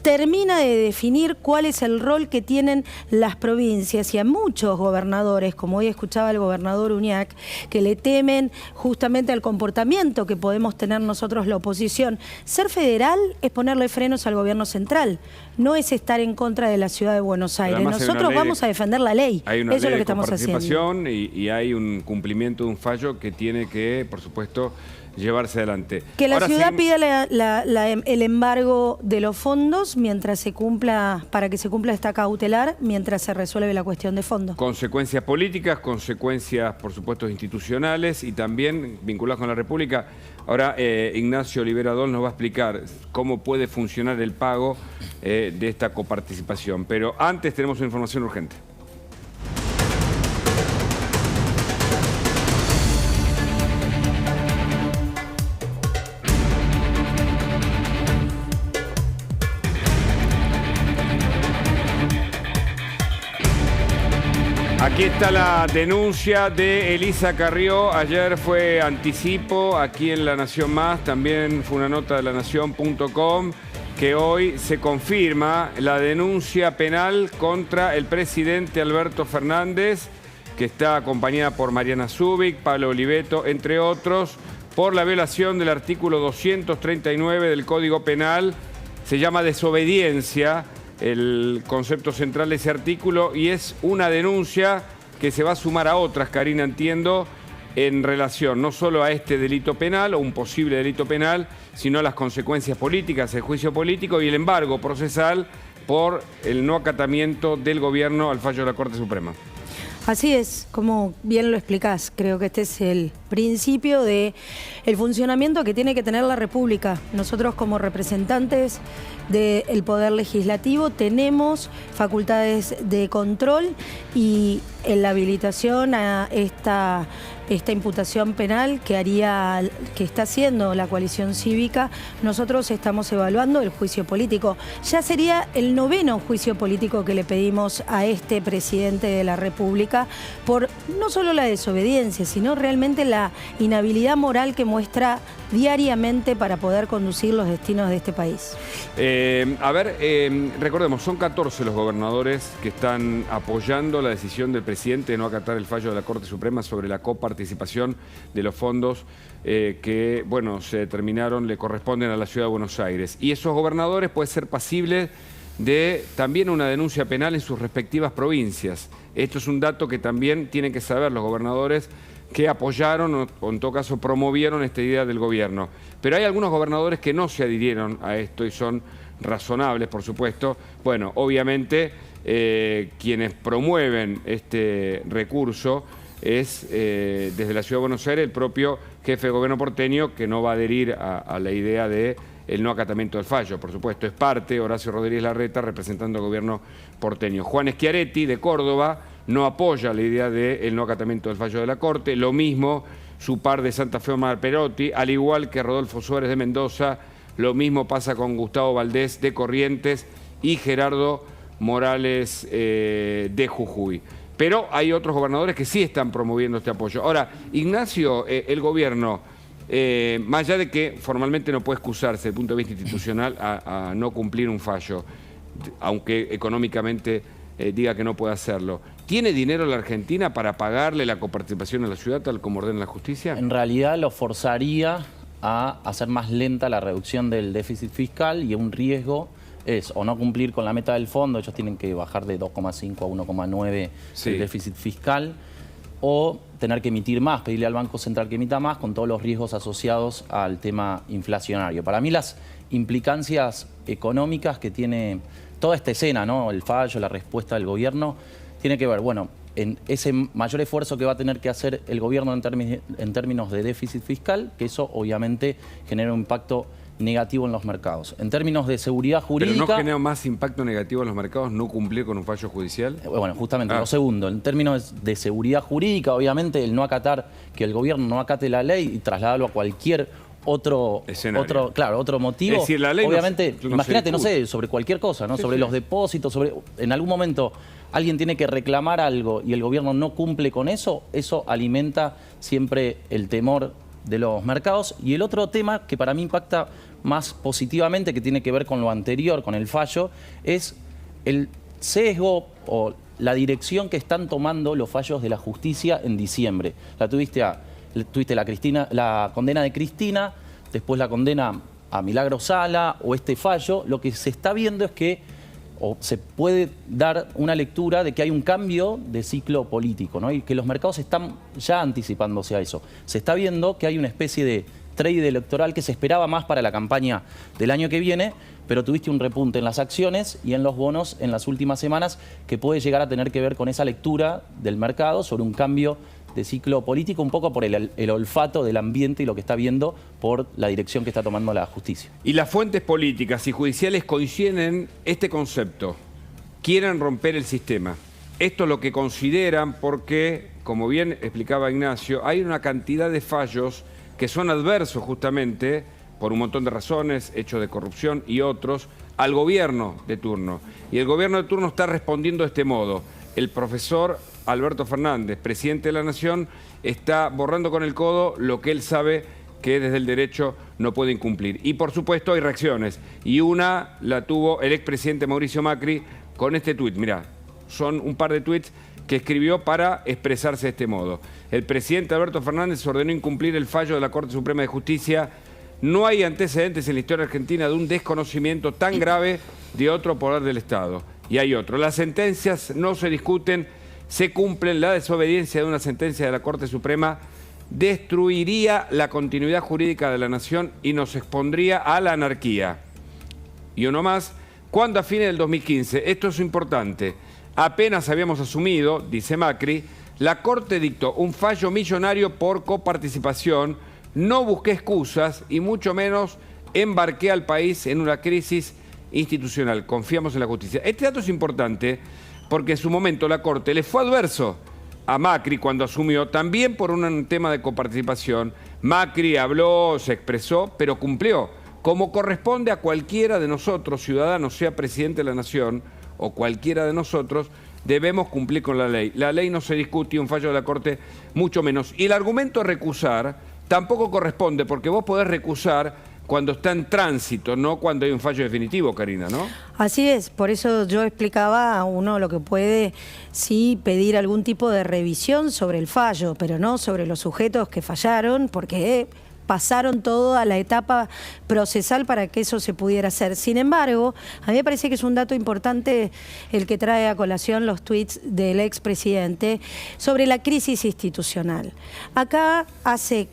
termina de definir cuál es el rol que tienen las provincias, y a muchos gobernadores, como hoy escuchaba el gobernador Uñac, que le temen justamente al comportamiento que podemos tener nosotros la oposición. Ser federal es ponerle frenos al gobierno central, no es estar en contra de la ciudad de Buenos Aires. Nosotros vamos a defender la ley, hay una eso ley es lo que estamos haciendo. Y hay un cumplimiento de un fallo que tiene que, por supuesto, llevarse adelante. Que la ciudad pida el embargo de los fondos mientras se cumpla, para que se cumpla esta cautelar, mientras se resuelve la cuestión de fondo. Consecuencias políticas, consecuencias, por supuesto, institucionales y también vinculadas con la República. Ahora Ignacio Liberador nos va a explicar cómo puede funcionar el pago de esta coparticipación. Pero antes tenemos una información urgente. Aquí está la denuncia de Elisa Carrió. Ayer fue anticipo aquí en La Nación Más, también fue una nota de lanación.com, que hoy se confirma la denuncia penal contra el presidente Alberto Fernández, que está acompañada por Mariana Zubik, Pablo Oliveto, entre otros, por la violación del artículo 239 del Código Penal. Se llama desobediencia el concepto central de ese artículo, y es una denuncia que se va a sumar a otras, Karina, entiendo, en relación no solo a este delito penal o un posible delito penal, sino a las consecuencias políticas, el juicio político y el embargo procesal por el no acatamiento del gobierno al fallo de la Corte Suprema. Así es, como bien lo explicás, creo que este es el principio del funcionamiento que tiene que tener la República. Nosotros, como representantes del Poder Legislativo, tenemos facultades de control, y en la habilitación a esta imputación penal que está haciendo la coalición cívica, nosotros estamos evaluando el juicio político. Ya sería el 9º juicio político que le pedimos a este presidente de la República por no solo la desobediencia, sino realmente la inhabilidad moral que muestra diariamente para poder conducir los destinos de este país. Recordemos, son 14 los gobernadores que están apoyando la decisión del presidente de no acatar el fallo de la Corte Suprema sobre la coparticipación de los fondos que, bueno, se determinaron, le corresponden a la Ciudad de Buenos Aires. Y esos gobernadores pueden ser pasibles de también una denuncia penal en sus respectivas provincias. Esto es un dato que también tienen que saber los gobernadores que apoyaron o en todo caso promovieron esta idea del gobierno. Pero hay algunos gobernadores que no se adhirieron a esto y son razonables, por supuesto. Bueno, obviamente quienes promueven este recurso es desde la Ciudad de Buenos Aires el propio jefe de gobierno porteño, que no va a adherir a la idea de el no acatamiento del fallo. Por supuesto, es parte, Horacio Rodríguez Larreta, representando al gobierno porteño. Juan Schiaretti, de Córdoba, no apoya la idea del no acatamiento del fallo de la Corte. Lo mismo su par de Santa Fe, Omar Perotti, al igual que Rodolfo Suárez de Mendoza. Lo mismo pasa con Gustavo Valdés de Corrientes y Gerardo Morales de Jujuy. Pero hay otros gobernadores que sí están promoviendo este apoyo. Ahora, Ignacio, el gobierno, más allá de que formalmente no puede excusarse desde el punto de vista institucional a no cumplir un fallo, aunque económicamente diga que no puede hacerlo. ¿Tiene dinero la Argentina para pagarle la coparticipación a la ciudad tal como ordena la justicia? En realidad lo forzaría a hacer más lenta la reducción del déficit fiscal, y un riesgo es o no cumplir con la meta del fondo, ellos tienen que bajar de 2,5 a 1,9 el déficit fiscal, o tener que emitir más, pedirle al Banco Central que emita más, con todos los riesgos asociados al tema inflacionario. Para mí las implicancias económicas que tiene toda esta escena, ¿no? El fallo, la respuesta del gobierno, tiene que ver, bueno, en ese mayor esfuerzo que va a tener que hacer el gobierno en términos de déficit fiscal, que eso obviamente genera un impacto negativo en los mercados. En términos de seguridad jurídica... ¿Pero no genera más impacto negativo en los mercados no cumplir con un fallo judicial? Bueno, justamente lo segundo. En términos de seguridad jurídica, obviamente, el no acatar, que el gobierno no acate la ley y trasladarlo a cualquier otro motivo. Es decir, la ley obviamente, no imagínate, no sé, sobre cualquier cosa, ¿no? Sobre los depósitos, en algún momento alguien tiene que reclamar algo y el gobierno no cumple con eso, eso alimenta siempre el temor de los mercados. Y el otro tema que para mí impacta más positivamente, que tiene que ver con lo anterior, con el fallo, es el sesgo o la dirección que están tomando los fallos de la justicia en diciembre. Tuviste la condena de Cristina, después la condena a Milagro Sala o este fallo. Lo que se está viendo es que, o se puede dar una lectura de que hay un cambio de ciclo político, ¿no? Y que los mercados están ya anticipándose a eso. Se está viendo que hay una especie de trade electoral que se esperaba más para la campaña del año que viene, pero tuviste un repunte en las acciones y en los bonos en las últimas semanas que puede llegar a tener que ver con esa lectura del mercado sobre un cambio de ciclo político, un poco por el olfato del ambiente y lo que está viendo por la dirección que está tomando la justicia. Y las fuentes políticas y judiciales coinciden en este concepto: quieren romper el sistema. Esto es lo que consideran porque, como bien explicaba Ignacio, hay una cantidad de fallos que son adversos justamente por un montón de razones, hechos de corrupción y otros, al gobierno de turno. Y el gobierno de turno está respondiendo de este modo. El profesor Alberto Fernández, presidente de la Nación, está borrando con el codo lo que él sabe que desde el derecho no puede incumplir. Y por supuesto hay reacciones. Y una la tuvo el expresidente Mauricio Macri con este tuit. Mirá, son un par de tuits que escribió para expresarse de este modo. El presidente Alberto Fernández ordenó incumplir el fallo de la Corte Suprema de Justicia. No hay antecedentes en la historia argentina de un desconocimiento tan grave de otro poder del Estado. Y hay otro. Las sentencias no se discuten, se cumplen. La desobediencia de una sentencia de la Corte Suprema destruiría la continuidad jurídica de la nación y nos expondría a la anarquía. Y uno más, cuando a fines del 2015, esto es importante, apenas habíamos asumido, dice Macri, la Corte dictó un fallo millonario por coparticipación, no busqué excusas y mucho menos embarqué al país en una crisis institucional. Confiamos en la justicia. Este dato es importante porque en su momento la Corte le fue adverso a Macri cuando asumió, también por un tema de coparticipación. Macri habló, se expresó, pero cumplió, como corresponde a cualquiera de nosotros, ciudadanos, sea presidente de la Nación o cualquiera de nosotros, debemos cumplir con la ley. La ley no se discute y un fallo de la Corte mucho menos. Y el argumento de recusar tampoco corresponde, porque vos podés recusar cuando está en tránsito, no cuando hay un fallo definitivo, Karina, ¿no? Así es, por eso yo explicaba a uno lo que puede, sí, pedir algún tipo de revisión sobre el fallo, pero no sobre los sujetos que fallaron, porque pasaron toda la etapa procesal para que eso se pudiera hacer. Sin embargo, a mí me parece que es un dato importante el que trae a colación los tuits del expresidente sobre la crisis institucional. Acá hace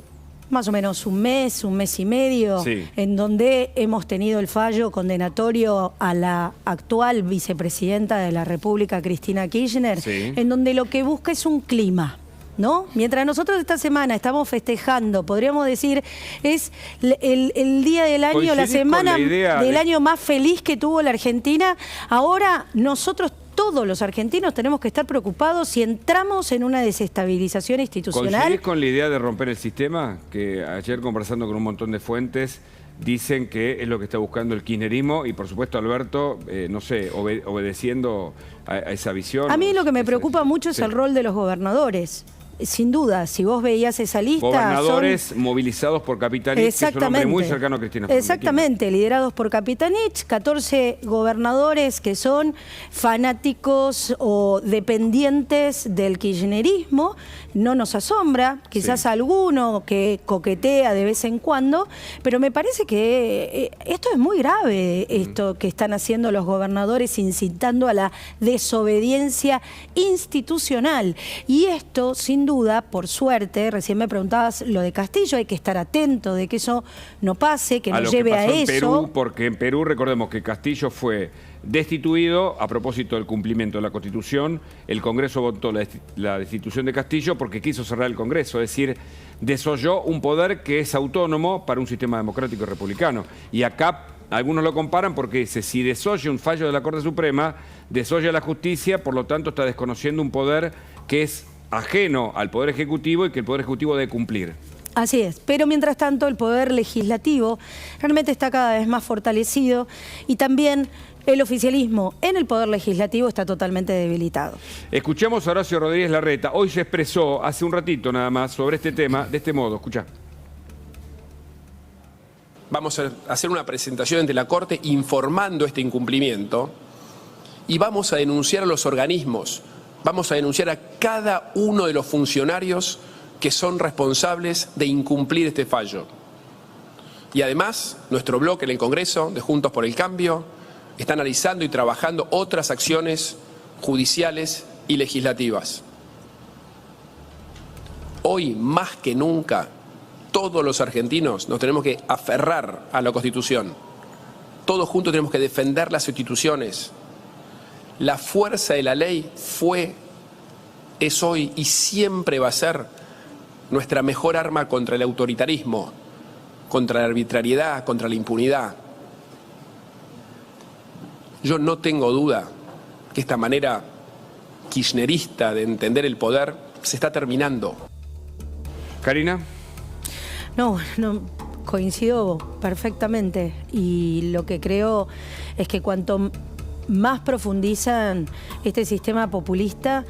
más o menos un mes y medio, en donde hemos tenido el fallo condenatorio a la actual vicepresidenta de la República, Cristina Kirchner, en donde lo que busca es un clima, ¿no? Mientras nosotros esta semana estamos festejando, podríamos decir, es el día del año, la semana del año más feliz que tuvo la Argentina, ahora nosotros todos los argentinos tenemos que estar preocupados si entramos en una desestabilización institucional. ¿Coincidís con la idea de romper el sistema? Que ayer, conversando con un montón de fuentes, dicen que es lo que está buscando el kirchnerismo y, por supuesto, Alberto, no sé, obedeciendo a esa visión. A mí lo que me preocupa mucho es el rol de los gobernadores. sin duda, si vos veías esa lista... Gobernadores movilizados por Capitanich, que es un hombre muy cercano a Cristina Fernández. Exactamente, liderados por Capitanich, 14 gobernadores que son fanáticos o dependientes del kirchnerismo. No nos asombra, quizás alguno que coquetea de vez en cuando, pero me parece que esto es muy grave, esto que están haciendo los gobernadores, incitando a la desobediencia institucional. Y esto, sin duda, por suerte, recién me preguntabas lo de Castillo, hay que estar atento de que eso no pase, que no lleve a eso. En Perú, porque en Perú recordemos que Castillo fue destituido a propósito del cumplimiento de la Constitución. El Congreso votó la destitución de Castillo porque quiso cerrar el Congreso, es decir, desoyó un poder que es autónomo para un sistema democrático y republicano. Y acá algunos lo comparan porque dice, si desoye un fallo de la Corte Suprema, desoye la justicia, por lo tanto está desconociendo un poder que es ajeno al Poder Ejecutivo y que el Poder Ejecutivo debe cumplir. Así es, pero mientras tanto el Poder Legislativo realmente está cada vez más fortalecido y también el oficialismo en el Poder Legislativo está totalmente debilitado. Escuchemos a Horacio Rodríguez Larreta. Hoy se expresó hace un ratito nada más sobre este tema de este modo. Escuchá. Vamos a hacer una presentación ante la Corte informando este incumplimiento y vamos a denunciar a los organismos, vamos a denunciar a cada uno de los funcionarios que son responsables de incumplir este fallo. Y además, nuestro bloque en el Congreso de Juntos por el Cambio está analizando y trabajando otras acciones judiciales y legislativas. Hoy, más que nunca, todos los argentinos nos tenemos que aferrar a la Constitución. Todos juntos tenemos que defender las instituciones. La fuerza de la ley es hoy y siempre va a ser nuestra mejor arma contra el autoritarismo, contra la arbitrariedad, contra la impunidad. Yo no tengo duda que esta manera kirchnerista de entender el poder se está terminando. Karina. No, coincido perfectamente y lo que creo es que cuanto más profundizan este sistema populista,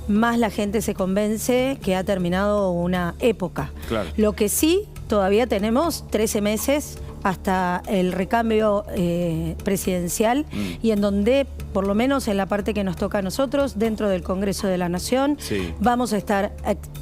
más la gente se convence que ha terminado una época. Claro. Lo que sí, todavía tenemos 13 meses hasta el recambio presidencial y en donde, por lo menos en la parte que nos toca a nosotros, dentro del Congreso de la Nación, vamos a estar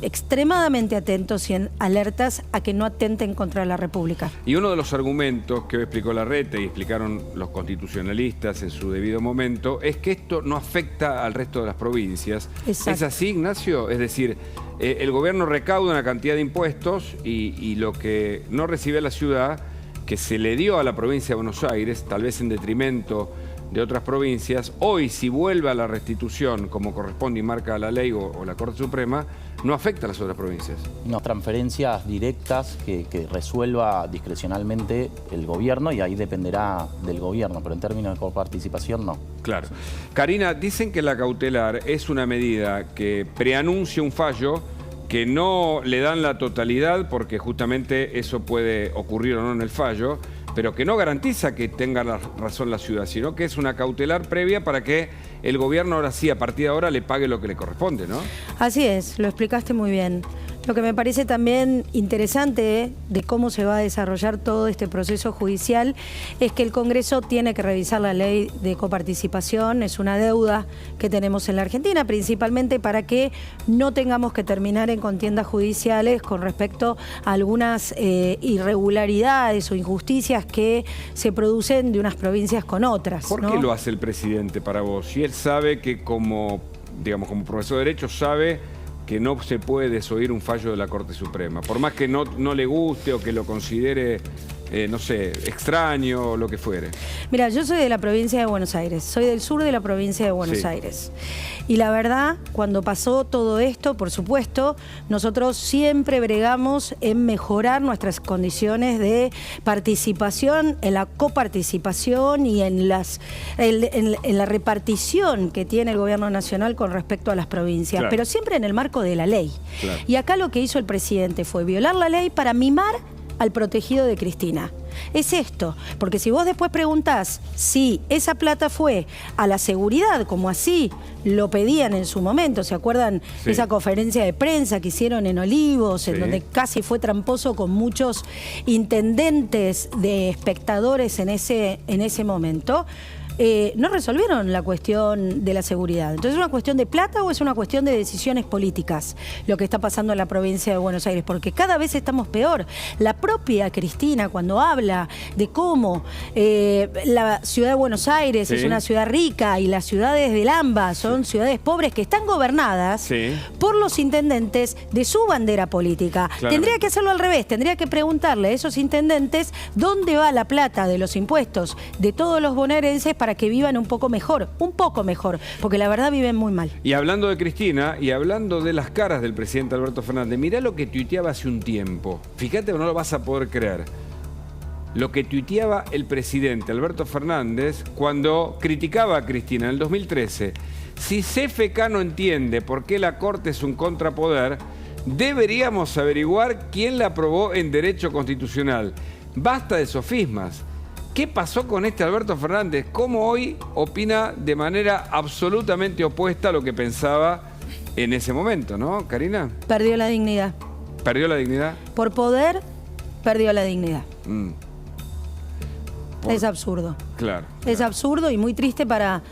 extremadamente atentos y en alertas a que no atenten contra la República. Y uno de los argumentos que explicó Larreta y explicaron los constitucionalistas en su debido momento es que esto no afecta al resto de las provincias. Exacto. ¿Es así, Ignacio? Es decir, el gobierno recauda una cantidad de impuestos y lo que no recibe la ciudad, que se le dio a la provincia de Buenos Aires, tal vez en detrimento de otras provincias, hoy si vuelve a la restitución como corresponde y marca la ley o la Corte Suprema, no afecta a las otras provincias. No, transferencias directas que resuelva discrecionalmente el gobierno y ahí dependerá del gobierno, pero en términos de coparticipación no. Claro. Karina, dicen que la cautelar es una medida que preanuncia un fallo que no le dan la totalidad porque justamente eso puede ocurrir o no en el fallo, pero que no garantiza que tenga la razón la ciudad, sino que es una cautelar previa para que el gobierno ahora sí, a partir de ahora, le pague lo que le corresponde, ¿no? Así es, lo explicaste muy bien. Lo que me parece también interesante de cómo se va a desarrollar todo este proceso judicial es que el Congreso tiene que revisar la ley de coparticipación, es una deuda que tenemos en la Argentina, principalmente para que no tengamos que terminar en contiendas judiciales con respecto a algunas irregularidades o injusticias que se producen de unas provincias con otras. ¿Por qué lo hace el presidente para vos? Si él sabe que como profesor de Derecho sabe que no se puede desoír un fallo de la Corte Suprema, por más que no le guste o que lo considere, no sé, extraño o lo que fuere. Mira, yo soy de la provincia de Buenos Aires, soy del sur de la provincia de Buenos Aires. Y la verdad, cuando pasó todo esto, por supuesto, nosotros siempre bregamos en mejorar nuestras condiciones de participación, en la coparticipación y en la repartición que tiene el gobierno nacional con respecto a las provincias, pero siempre en el marco de la ley. Y acá lo que hizo el presidente fue violar la ley para mimar al protegido de Cristina. Es esto, porque si vos después preguntás si esa plata fue a la seguridad, como así lo pedían en su momento, ¿se acuerdan esa conferencia de prensa que hicieron en Olivos, en donde casi fue tramposo con muchos intendentes de espectadores en ese momento? No resolvieron la cuestión de la seguridad. Entonces, ¿es una cuestión de plata o es una cuestión de decisiones políticas lo que está pasando en la provincia de Buenos Aires? Porque cada vez estamos peor. La propia Cristina, cuando habla de cómo la ciudad de Buenos Aires es una ciudad rica y las ciudades del AMBA son ciudades pobres que están gobernadas por los intendentes de su bandera política. Tendría que hacerlo al revés, tendría que preguntarle a esos intendentes dónde va la plata de los impuestos de todos los bonaerenses para que vivan un poco mejor, porque la verdad viven muy mal. Y hablando de Cristina y hablando de las caras del presidente Alberto Fernández, mirá lo que tuiteaba hace un tiempo. Fíjate, no lo vas a poder creer. Lo que tuiteaba el presidente Alberto Fernández cuando criticaba a Cristina en el 2013. Si CFK no entiende por qué la Corte es un contrapoder, deberíamos averiguar quién la aprobó en derecho constitucional. Basta de sofismas. ¿Qué pasó con este Alberto Fernández? ¿Cómo hoy opina de manera absolutamente opuesta a lo que pensaba en ese momento, ¿no, Karina? Perdió la dignidad. ¿Perdió la dignidad? Por poder, perdió la dignidad. Es absurdo. Claro. Es absurdo y muy triste para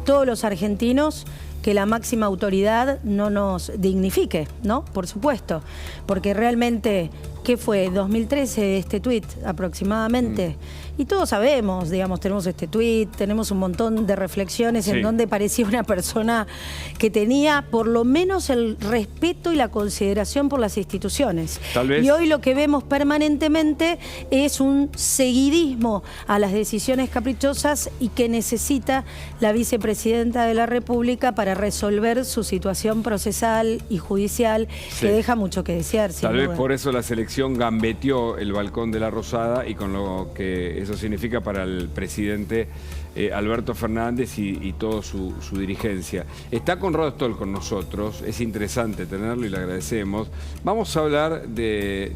todos los argentinos que la máxima autoridad no nos dignifique, ¿no? Por supuesto. Porque realmente, ¿qué fue? 2013 este tuit aproximadamente. Y todos sabemos, digamos, tenemos este tuit, tenemos un montón de reflexiones en donde parecía una persona que tenía por lo menos el respeto y la consideración por las instituciones. Tal vez. Y hoy lo que vemos permanentemente es un seguidismo a las decisiones caprichosas y que necesita la vicepresidenta de la República para resolver su situación procesal y judicial, que deja mucho que desear. Tal vez por eso la selección gambeteó el balcón de la Rosada y con lo que eso significa para el presidente Alberto Fernández y toda su dirigencia. Está Conrado Stoll con nosotros, es interesante tenerlo y le agradecemos. Vamos a hablar de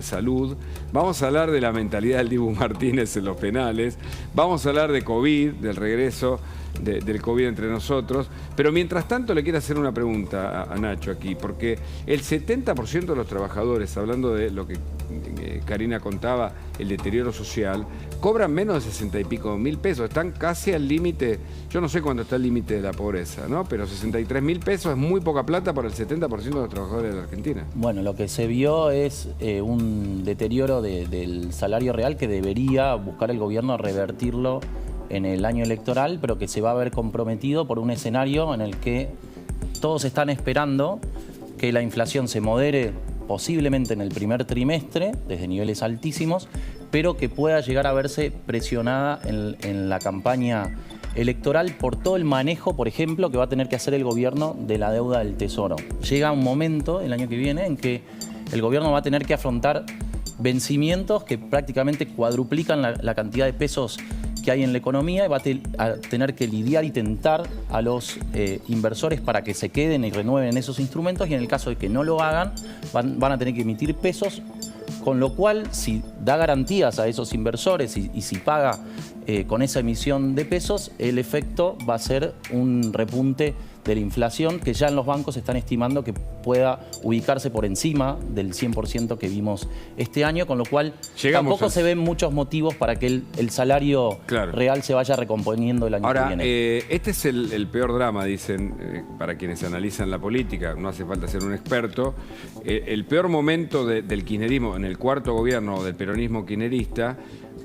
salud, vamos a hablar de la mentalidad del Dibu Martínez en los penales, vamos a hablar de COVID, del regreso del COVID entre nosotros, pero mientras tanto le quiero hacer una pregunta a Nacho aquí, porque el 70% de los trabajadores, hablando de lo que Karina contaba, el deterioro social, cobran menos de 60 y pico mil pesos, están casi al límite, yo no sé cuándo está el límite de la pobreza, ¿no? Pero 63.000 pesos es muy poca plata para el 70% de los trabajadores de la Argentina. Bueno, lo que se vio es un deterioro del salario real que debería buscar el gobierno revertirlo en el año electoral, pero que se va a ver comprometido por un escenario en el que todos están esperando que la inflación se modere posiblemente en el primer trimestre, desde niveles altísimos, pero que pueda llegar a verse presionada en la campaña electoral por todo el manejo, por ejemplo, que va a tener que hacer el gobierno de la deuda del Tesoro. Llega un momento, el año que viene, en que el gobierno va a tener que afrontar vencimientos que prácticamente cuadruplican la cantidad de pesos que hay en la economía y va a tener que lidiar y tentar a los inversores para que se queden y renueven esos instrumentos, y en el caso de que no lo hagan van a tener que emitir pesos, con lo cual si da garantías a esos inversores y si paga con esa emisión de pesos, el efecto va a ser un repunte de la inflación que ya en los bancos están estimando que pueda ubicarse por encima del 100% que vimos este año, con lo cual tampoco se ven muchos motivos para que el salario real se vaya recomponiendo el año que viene. Este es el peor drama, dicen, para quienes analizan la política, no hace falta ser un experto, el peor momento del kirchnerismo en el cuarto gobierno del peronismo kirchnerista,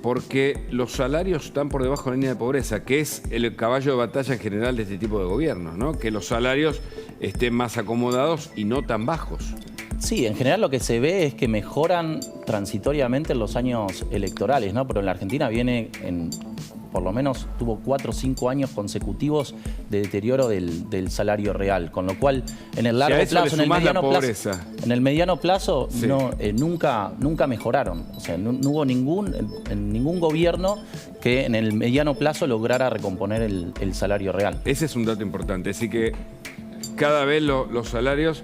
porque los salarios están por debajo de la línea de pobreza, que es el caballo de batalla en general de este tipo de gobiernos, ¿no? Que los salarios estén más acomodados y no tan bajos. Sí, en general lo que se ve es que mejoran transitoriamente en los años electorales, ¿no? Pero en la Argentina viene por lo menos tuvo 4 o 5 años consecutivos de deterioro del salario real, con lo cual en el largo plazo, en el mediano plazo nunca mejoraron. O sea, no hubo ningún gobierno que en el mediano plazo lograra recomponer el salario real. Ese es un dato importante, así que cada vez los salarios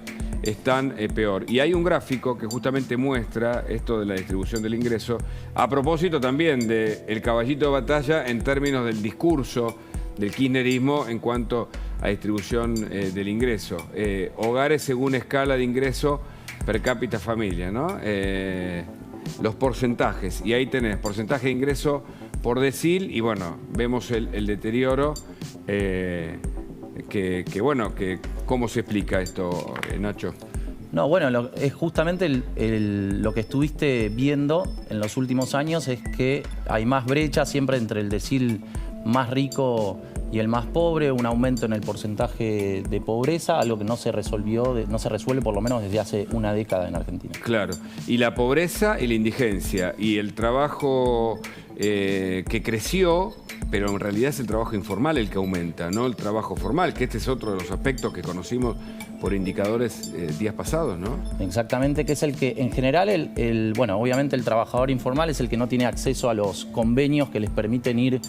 están peor. Y hay un gráfico que justamente muestra esto de la distribución del ingreso, a propósito también del caballito de batalla en términos del discurso del kirchnerismo en cuanto a distribución del ingreso. Hogares según escala de ingreso per cápita familia, ¿no? Los porcentajes, y ahí tenés porcentaje de ingreso por decil, y bueno, vemos el deterioro, ¿cómo se explica esto, Nacho? No, bueno, es justamente lo que estuviste viendo en los últimos años es que hay más brecha siempre entre el decil más rico y el más pobre, un aumento en el porcentaje de pobreza, algo que no se resuelve por lo menos desde hace una década en Argentina. Claro, y la pobreza y la indigencia, y el trabajo que creció, pero en realidad es el trabajo informal el que aumenta, no el trabajo formal, que este es otro de los aspectos que conocimos por indicadores días pasados, ¿no? Exactamente, que es el que en general, bueno, obviamente el trabajador informal es el que no tiene acceso a los convenios que les permiten ir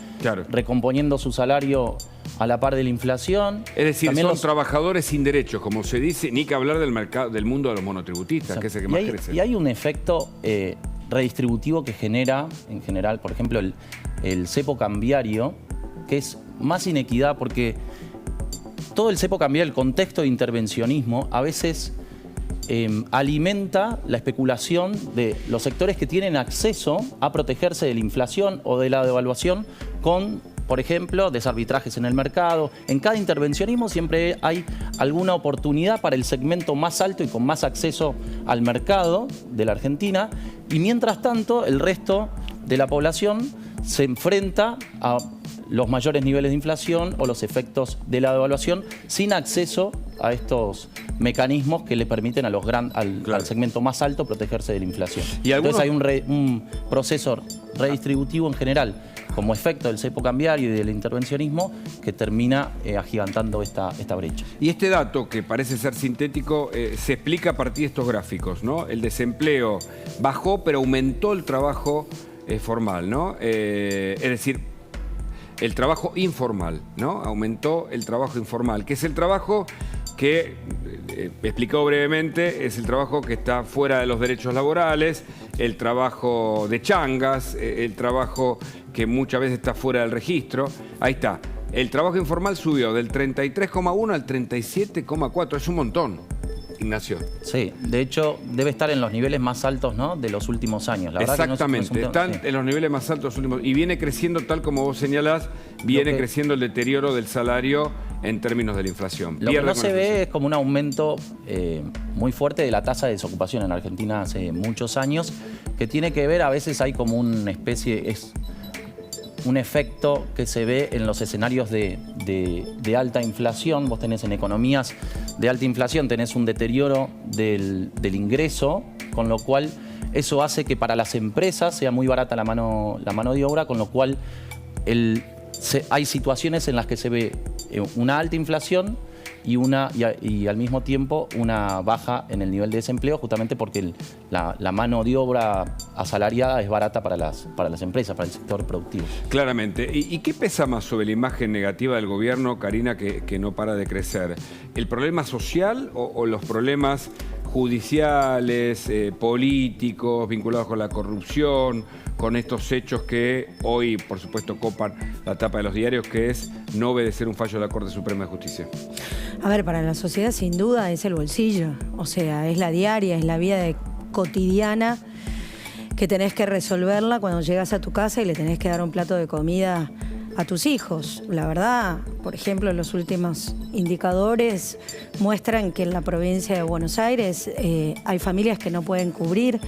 recomponiendo su salario a la par de la inflación. Es decir, también son trabajadores sin derechos, como se dice, ni que hablar del mercado, del mundo de los monotributistas, que es el que más crece. Y hay un efecto redistributivo que genera, en general, por ejemplo, el cepo cambiario, que es más inequidad porque todo el cepo cambiario, el contexto de intervencionismo, a veces alimenta la especulación de los sectores que tienen acceso a protegerse de la inflación o de la devaluación con, por ejemplo, desarbitrajes en el mercado. En cada intervencionismo siempre hay alguna oportunidad para el segmento más alto y con más acceso al mercado de la Argentina, y mientras tanto el resto de la población se enfrenta a los mayores niveles de inflación o los efectos de la devaluación sin acceso a estos mecanismos que le permiten a al segmento más alto protegerse de la inflación. Entonces hay un proceso redistributivo en general como efecto del cepo cambiario y del intervencionismo que termina agigantando esta brecha. Y este dato, que parece ser sintético, se explica a partir de estos gráficos, ¿no? El desempleo bajó, pero aumentó el trabajo formal, ¿no? Es decir, el trabajo informal, ¿no? Aumentó el trabajo informal, que es el trabajo que, explicado brevemente, es el trabajo que está fuera de los derechos laborales, el trabajo de changas, el trabajo que muchas veces está fuera del registro. Ahí está. El trabajo informal subió del 33,1 al 37,4. Es un montón, Ignacio. Sí, de hecho debe estar en los niveles más altos, ¿no?, de los últimos años. La Exactamente, verdad que están en los niveles más altos de los últimos, y viene creciendo, tal como vos señalás, viene creciendo el deterioro del salario en términos de la inflación. Lo que no se ve es como un aumento muy fuerte de la tasa de desocupación en Argentina hace muchos años, que tiene que ver, a veces hay como una especie, es un efecto que se ve en los escenarios de alta inflación. Vos tenés en economías de alta inflación, tenés un deterioro del ingreso, con lo cual eso hace que para las empresas sea muy barata la mano de obra, con lo cual hay situaciones en las que se ve una alta inflación y al mismo tiempo una baja en el nivel de desempleo, justamente porque la mano de obra asalariada es barata para las empresas, para el sector productivo. Claramente. ¿Y qué pesa más sobre la imagen negativa del gobierno, Karina, que no para de crecer? ¿El problema social o los problemas judiciales, políticos, vinculados con la corrupción, con estos hechos que hoy, por supuesto, copan la tapa de los diarios, que es no obedecer un fallo de la Corte Suprema de Justicia? A ver, para la sociedad sin duda es el bolsillo, o sea, es la diaria, es la vida cotidiana que tenés que resolverla cuando llegas a tu casa y le tenés que dar un plato de comida a tus hijos. La verdad, por ejemplo, los últimos indicadores muestran que en la provincia de Buenos Aires hay familias que no pueden cubrir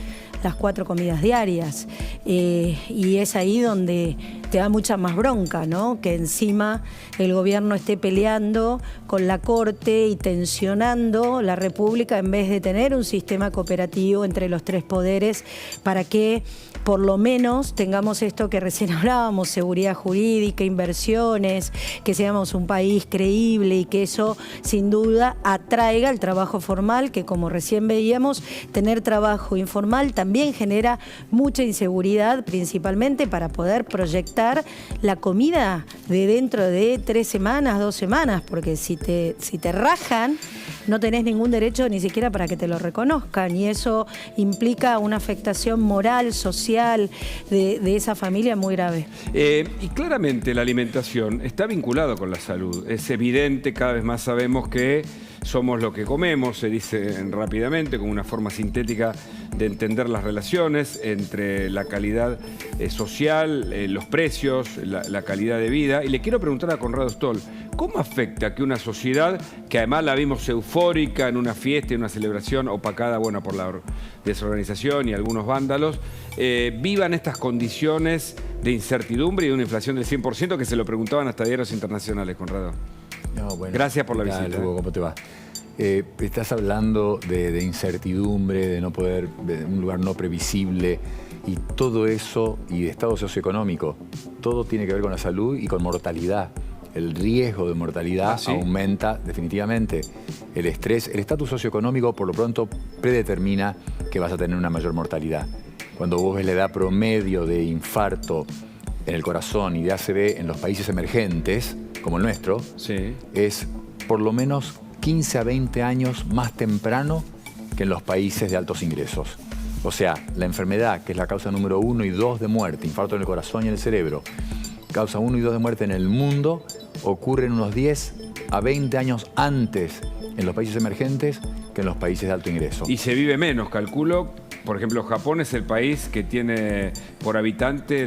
las 4 comidas diarias, y es ahí donde te da mucha más bronca, ¿no? Que encima el gobierno esté peleando con la Corte y tensionando la República en vez de tener un sistema cooperativo entre los 3 poderes para que por lo menos tengamos esto que recién hablábamos, seguridad jurídica, inversiones, que seamos un país creíble y que eso sin duda atraiga el trabajo formal, que como recién veíamos, tener trabajo informal también genera mucha inseguridad, principalmente para poder proyectar estar la comida de dentro de 3 semanas, 2 semanas, porque si te rajan, no tenés ningún derecho ni siquiera para que te lo reconozcan, y eso implica una afectación moral, social de esa familia muy grave. Y claramente la alimentación está vinculada con la salud. Es evidente, cada vez más sabemos que somos lo que comemos, se dice rápidamente, como una forma sintética de entender las relaciones entre la calidad social, los precios, la calidad de vida. Y le quiero preguntar a Conrado Stoll, ¿cómo afecta que una sociedad, que además la vimos eufórica en una fiesta, en una celebración, opacada, bueno, por la desorganización y algunos vándalos, vivan estas condiciones de incertidumbre y de una inflación del 100%, que se lo preguntaban hasta diarios internacionales, Conrado? No, bueno, gracias por la visita. Hugo, ¿cómo te va? Estás hablando de incertidumbre, de no poder, de un lugar no previsible, y todo eso, y de estado socioeconómico, todo tiene que ver con la salud y con mortalidad. El riesgo de mortalidad aumenta definitivamente. El estrés, el estatus socioeconómico por lo pronto predetermina que vas a tener una mayor mortalidad. Cuando vos ves la edad promedio de infarto en el corazón y de ACV en los países emergentes, como el nuestro, es por lo menos 15 a 20 años más temprano que en los países de altos ingresos. O sea, la enfermedad, que es la causa número 1 y 2 de muerte, infarto en el corazón y en el cerebro, causa 1 y 2 de muerte en el mundo, ocurren unos 10 a 20 años antes en los países emergentes que en los países de alto ingreso. Y se vive menos, calculo. Por ejemplo, Japón es el país que tiene por habitante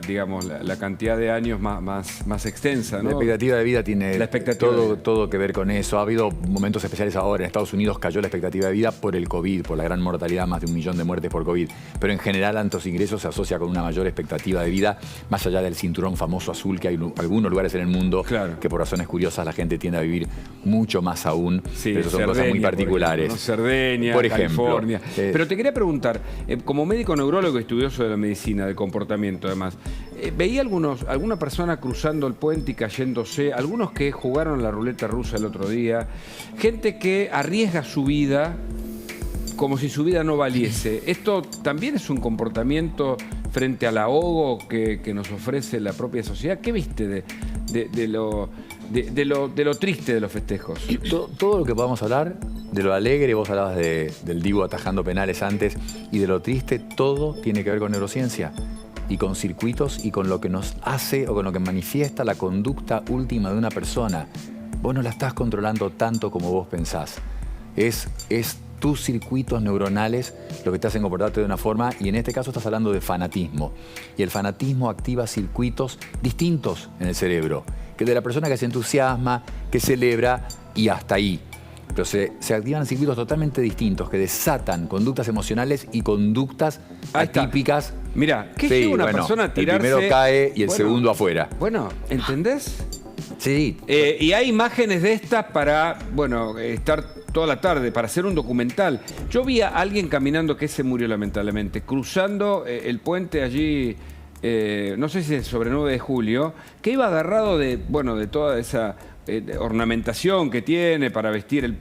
digamos, la cantidad de años más extensa, ¿no? La expectativa de vida tiene todo que ver con eso. Ha habido momentos especiales ahora. En Estados Unidos cayó la expectativa de vida por el COVID, por la gran mortalidad, más de 1 millón de muertes por COVID. Pero en general, altos ingresos se asocia con una mayor expectativa de vida, más allá del cinturón famoso azul, que hay algunos lugares en el mundo que por razones curiosas la gente tiende a vivir mucho más aún. Sí, pero son cosas muy particulares. Por ejemplo, Cerdeña, por ejemplo, California. Pero te quería preguntar, como médico neurólogo estudioso de la medicina, del comportamiento además, veía alguna persona cruzando el puente y cayéndose, algunos que jugaron a la ruleta rusa el otro día, gente que arriesga su vida como si su vida no valiese. ¿Esto también es un comportamiento frente al ahogo que nos ofrece la propia sociedad? ¿Qué viste de lo triste de los festejos? Todo lo que podamos hablar, de lo alegre, vos hablabas del Dibu atajando penales antes, y de lo triste, todo tiene que ver con neurociencia y con circuitos y con lo que nos hace o con lo que manifiesta la conducta última de una persona. Vos no la estás controlando tanto como vos pensás. Es tus circuitos neuronales lo que te hacen comportarte de una forma, y en este caso estás hablando de fanatismo. Y el fanatismo activa circuitos distintos en el cerebro, que el de la persona que se entusiasma, que celebra y hasta ahí. Pero se activan circuitos totalmente distintos que desatan conductas emocionales y conductas atípicas. Mirá, ¿qué llega una persona a tirarse? El primero cae y el segundo afuera. Bueno, ¿entendés? Sí. Y hay imágenes de estas para, bueno, estar toda la tarde, para hacer un documental. Yo vi a alguien caminando, que se murió lamentablemente, cruzando el puente allí, no sé si es sobre 9 de julio, que iba agarrado de toda esa ornamentación que tiene para vestir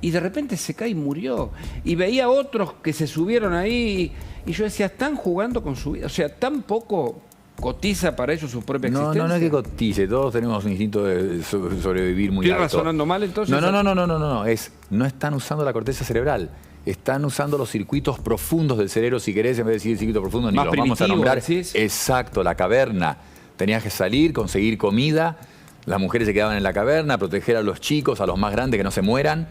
y de repente se cae y murió. Y veía otros que se subieron ahí y yo decía, están jugando con su vida, o sea, tan poco cotiza para ellos su propia existencia. No es que cotice, todos tenemos un instinto de sobrevivir muy alto. ¿Estoy razonando mal entonces? No están usando la corteza cerebral. Están usando los circuitos profundos del cerebro, si querés, en vez de decir circuito profundo, ni los vamos a nombrar. ¿Decís? Exacto, la caverna. Tenías que salir, conseguir comida, las mujeres se quedaban en la caverna, proteger a los chicos, a los más grandes, que no se mueran.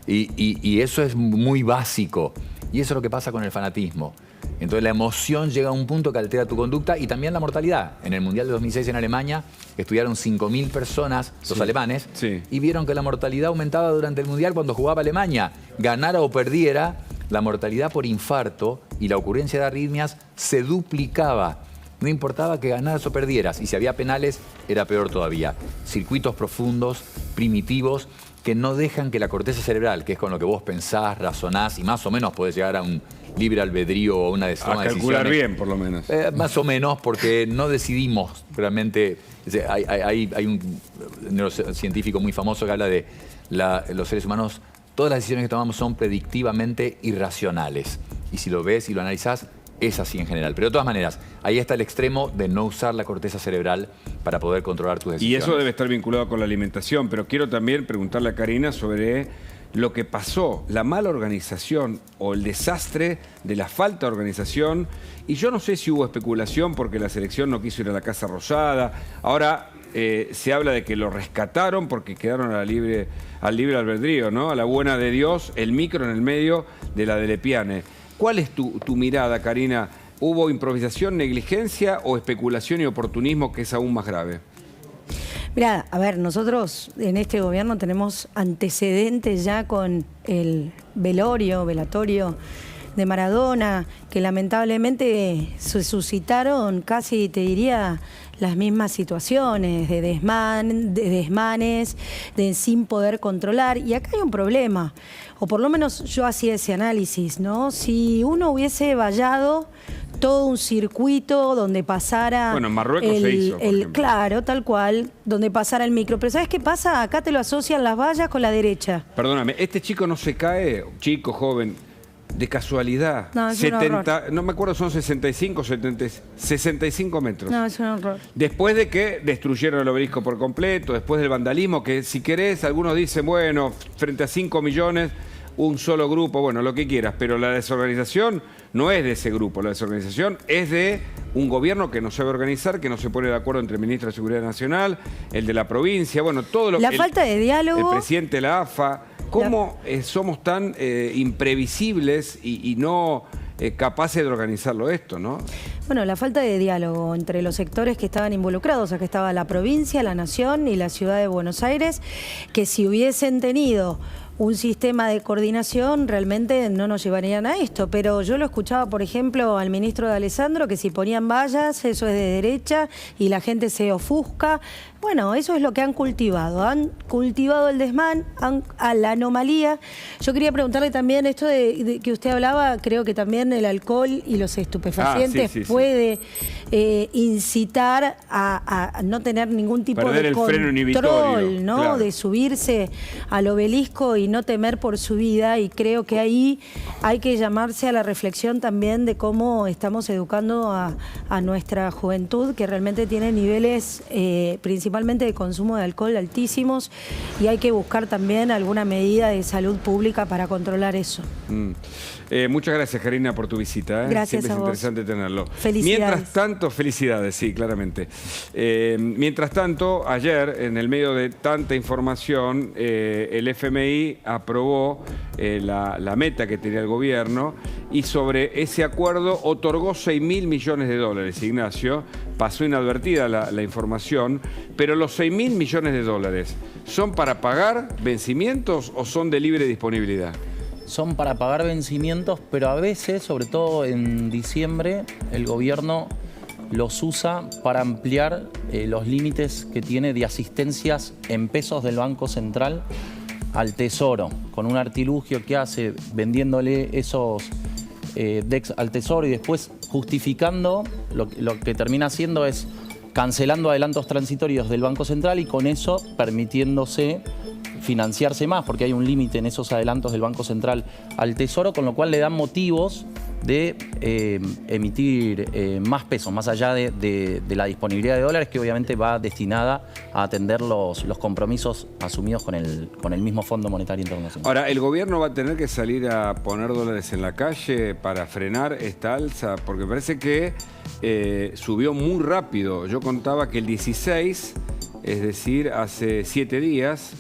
Y eso es muy básico. Y eso es lo que pasa con el fanatismo. Entonces la emoción llega a un punto que altera tu conducta, y también la mortalidad. En el Mundial de 2006 en Alemania estudiaron 5.000 personas, los alemanes, y vieron que la mortalidad aumentaba durante el Mundial cuando jugaba Alemania. Ganara o perdiera, la mortalidad por infarto y la ocurrencia de arritmias se duplicaba. No importaba que ganaras o perdieras, y si había penales era peor todavía. Circuitos profundos, primitivos, que no dejan que la corteza cerebral, que es con lo que vos pensás, razonás y más o menos podés llegar a un libre albedrío o una decisión. A calcular bien, por lo menos. Más o menos, porque no decidimos realmente. Hay un neurocientífico muy famoso que habla de los seres humanos. Todas las decisiones que tomamos son predictivamente irracionales. Y si lo ves y lo analizás, es así en general. Pero de todas maneras, ahí está el extremo de no usar la corteza cerebral para poder controlar tus decisiones. Y eso debe estar vinculado con la alimentación, pero quiero también preguntarle a Karina sobre lo que pasó, la mala organización o el desastre de la falta de organización. Y yo no sé si hubo especulación porque la selección no quiso ir a la Casa Rosada. Ahora se habla de que lo rescataron porque quedaron al libre albedrío, ¿no? A la buena de Dios, el micro en el medio de la de Lepiane. ¿Cuál es tu mirada, Karina? ¿Hubo improvisación, negligencia o especulación y oportunismo, que es aún más grave? Mirá, a ver, nosotros en este gobierno tenemos antecedentes ya con el velatorio de Maradona, que lamentablemente se suscitaron casi, te diría, las mismas situaciones de desmanes, de sin poder controlar. Y acá hay un problema, o por lo menos yo hacía ese análisis, ¿no? Si uno hubiese vallado todo un circuito donde pasara... Bueno, en Marruecos se hizo, por ejemplo. Claro, tal cual, donde pasara el micro. Pero ¿sabes qué pasa? Acá te lo asocian las vallas con la derecha. Perdóname, este chico no se cae, chico, joven, de casualidad. No, es un horror. No me acuerdo, son 65 metros. No, es un horror. Después de que destruyeron el obelisco por completo, después del vandalismo, que si querés, algunos dicen, bueno, frente a 5 millones, un solo grupo, bueno, lo que quieras, pero la desorganización no es de ese grupo, la desorganización es de un gobierno que no sabe organizar, que no se pone de acuerdo entre el ministro de Seguridad Nacional, el de la provincia, bueno, todo lo que... La falta de diálogo... El presidente de la AFA... ¿Cómo somos tan imprevisibles y no capaces de organizarlo esto, no? Bueno, la falta de diálogo entre los sectores que estaban involucrados, acá estaba la provincia, la nación y la ciudad de Buenos Aires, que si hubiesen tenido un sistema de coordinación realmente no nos llevarían a esto. Pero yo lo escuchaba, por ejemplo, al ministro de Alessandro, que si ponían vallas, eso es de derecha y la gente se ofusca. Bueno, eso es lo que han cultivado el desmán, a la anomalía. Yo quería preguntarle también esto de que usted hablaba, creo que también el alcohol y los estupefacientes puede incitar a no tener ningún tipo de control, ¿no? Claro. De subirse al obelisco y no temer por su vida, y creo que ahí hay que llamarse a la reflexión también de cómo estamos educando a nuestra juventud, que realmente tiene niveles principalmente de consumo de alcohol altísimos, y hay que buscar también alguna medida de salud pública para controlar eso. Muchas gracias, Karina, por tu visita. Gracias. Siempre a es vos. Interesante tenerlo. Felicidades. Mientras tanto, felicidades, sí, claramente. Mientras tanto, ayer, en el medio de tanta información, el FMI aprobó la meta que tenía el gobierno, y sobre ese acuerdo otorgó 6.000 millones de dólares. Ignacio, pasó inadvertida la información, pero los 6.000 millones de dólares, ¿son para pagar vencimientos o son de libre disponibilidad? Son para pagar vencimientos, pero a veces, sobre todo en diciembre, el gobierno los usa para ampliar los límites que tiene de asistencias en pesos del Banco Central al Tesoro, con un artilugio que hace vendiéndole esos DEX al Tesoro y después justificando, lo que termina haciendo es cancelando adelantos transitorios del Banco Central y con eso permitiéndose financiarse más, porque hay un límite en esos adelantos del Banco Central al Tesoro, con lo cual le dan motivos de emitir más pesos, más allá de la disponibilidad de dólares, que obviamente va destinada a atender los compromisos asumidos con el mismo Fondo Monetario Internacional. Ahora, ¿el gobierno va a tener que salir a poner dólares en la calle para frenar esta alza? Porque parece que subió muy rápido. Yo contaba que el 16, es decir, hace 7 días,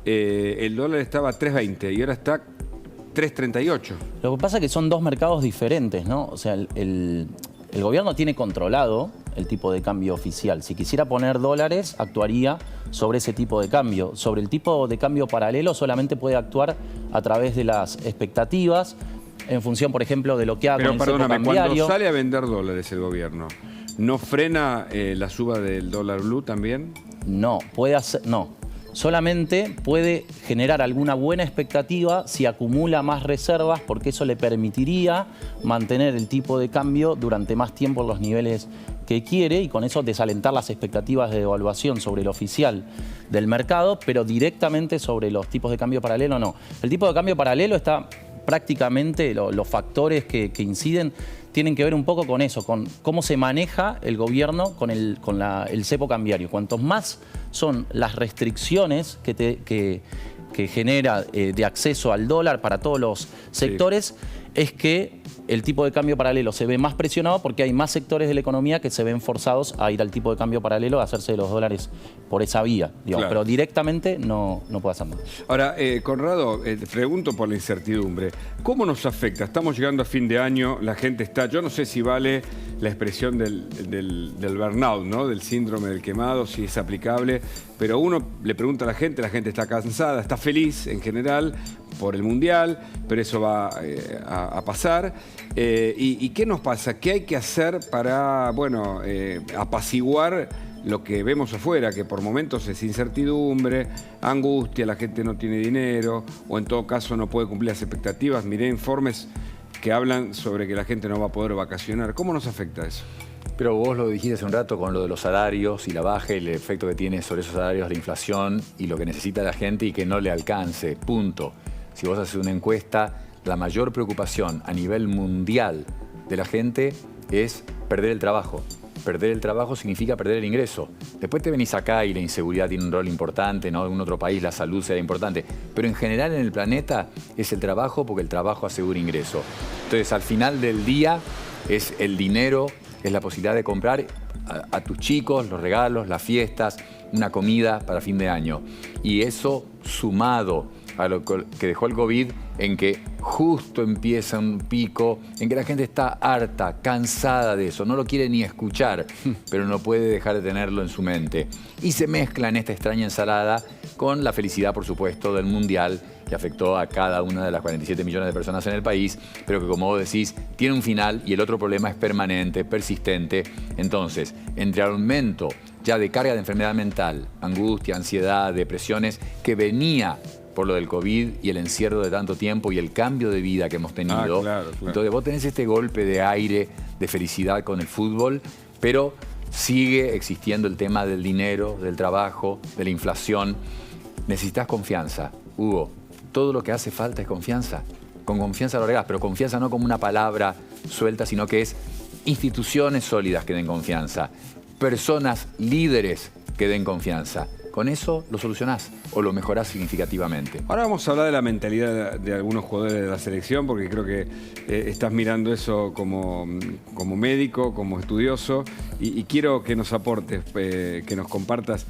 el dólar estaba a 3.20 y ahora está 3.38. Lo que pasa es que son dos mercados diferentes, ¿no? O sea, el gobierno tiene controlado el tipo de cambio oficial. Si quisiera poner dólares, actuaría sobre ese tipo de cambio. Sobre el tipo de cambio paralelo solamente puede actuar a través de las expectatativas, en función, por ejemplo, de lo que haga con el cepo cambiario. Pero perdóname, cuando sale a vender dólares el gobierno, ¿no frena la suba del dólar blue también? No, puede hacer... No. Solamente puede generar alguna buena expectativa si acumula más reservas, porque eso le permitiría mantener el tipo de cambio durante más tiempo en los niveles que quiere y con eso desalentar las expectativas de devaluación sobre el oficial del mercado, pero directamente sobre los tipos de cambio paralelo no. El tipo de cambio paralelo está prácticamente, los factores que inciden tienen que ver un poco con eso, con cómo se maneja el gobierno con el cepo cambiario. Cuantos más son las restricciones que genera de acceso al dólar para todos los sectores, es que el tipo de cambio paralelo se ve más presionado porque hay más sectores de la economía que se ven forzados a ir al tipo de cambio paralelo, a hacerse de los dólares por esa vía, digamos. Pero directamente no puede hacer nada. Ahora, Conrado, te pregunto por la incertidumbre. ¿Cómo nos afecta? Estamos llegando a fin de año, la gente está... Yo no sé si vale la expresión del burnout, ¿no? Del síndrome del quemado, si es aplicable, pero uno le pregunta a la gente está cansada, está feliz en general por el Mundial, pero eso va a pasar. ¿Y qué nos pasa? ¿Qué hay que hacer para, bueno, apaciguar lo que vemos afuera, que por momentos es incertidumbre, angustia, la gente no tiene dinero, o en todo caso no puede cumplir las expectativas? Miré informes que hablan sobre que la gente no va a poder vacacionar. ¿Cómo nos afecta eso? Pero vos lo dijiste hace un rato con lo de los salarios y la baja y el efecto que tiene sobre esos salarios la inflación y lo que necesita la gente y que no le alcance, punto. Si vos haces una encuesta, la mayor preocupación a nivel mundial de la gente es perder el trabajo. Perder el trabajo significa perder el ingreso. Después te venís acá y la inseguridad tiene un rol importante, ¿no? En un otro país la salud será importante. Pero en general en el planeta es el trabajo, porque el trabajo asegura ingreso. Entonces al final del día es el dinero, es la posibilidad de comprar a tus chicos los regalos, las fiestas, una comida para fin de año. Y eso sumado a lo que dejó el COVID, en que justo empieza un pico, en que la gente está harta, cansada de eso, no lo quiere ni escuchar, pero no puede dejar de tenerlo en su mente. Y se mezcla en esta extraña ensalada con la felicidad, por supuesto, del Mundial, que afectó a cada una de las 47 millones de personas en el país, pero que, como vos decís, tiene un final y el otro problema es permanente, persistente. Entonces, entre aumento ya de carga de enfermedad mental, angustia, ansiedad, depresiones, que venía por lo del COVID y el encierro de tanto tiempo y el cambio de vida que hemos tenido. Claro. Entonces vos tenés este golpe de aire, de felicidad con el fútbol, pero sigue existiendo el tema del dinero, del trabajo, de la inflación. Necesitas confianza. Hugo, todo lo que hace falta es confianza. Con confianza lo arreglás, pero confianza no como una palabra suelta, sino que es instituciones sólidas que den confianza, personas, líderes que den confianza. Con eso lo solucionás o lo mejorás significativamente. Ahora vamos a hablar de la mentalidad de algunos jugadores de la selección, porque creo que estás mirando eso como médico, como estudioso, y quiero que nos aportes, que nos compartas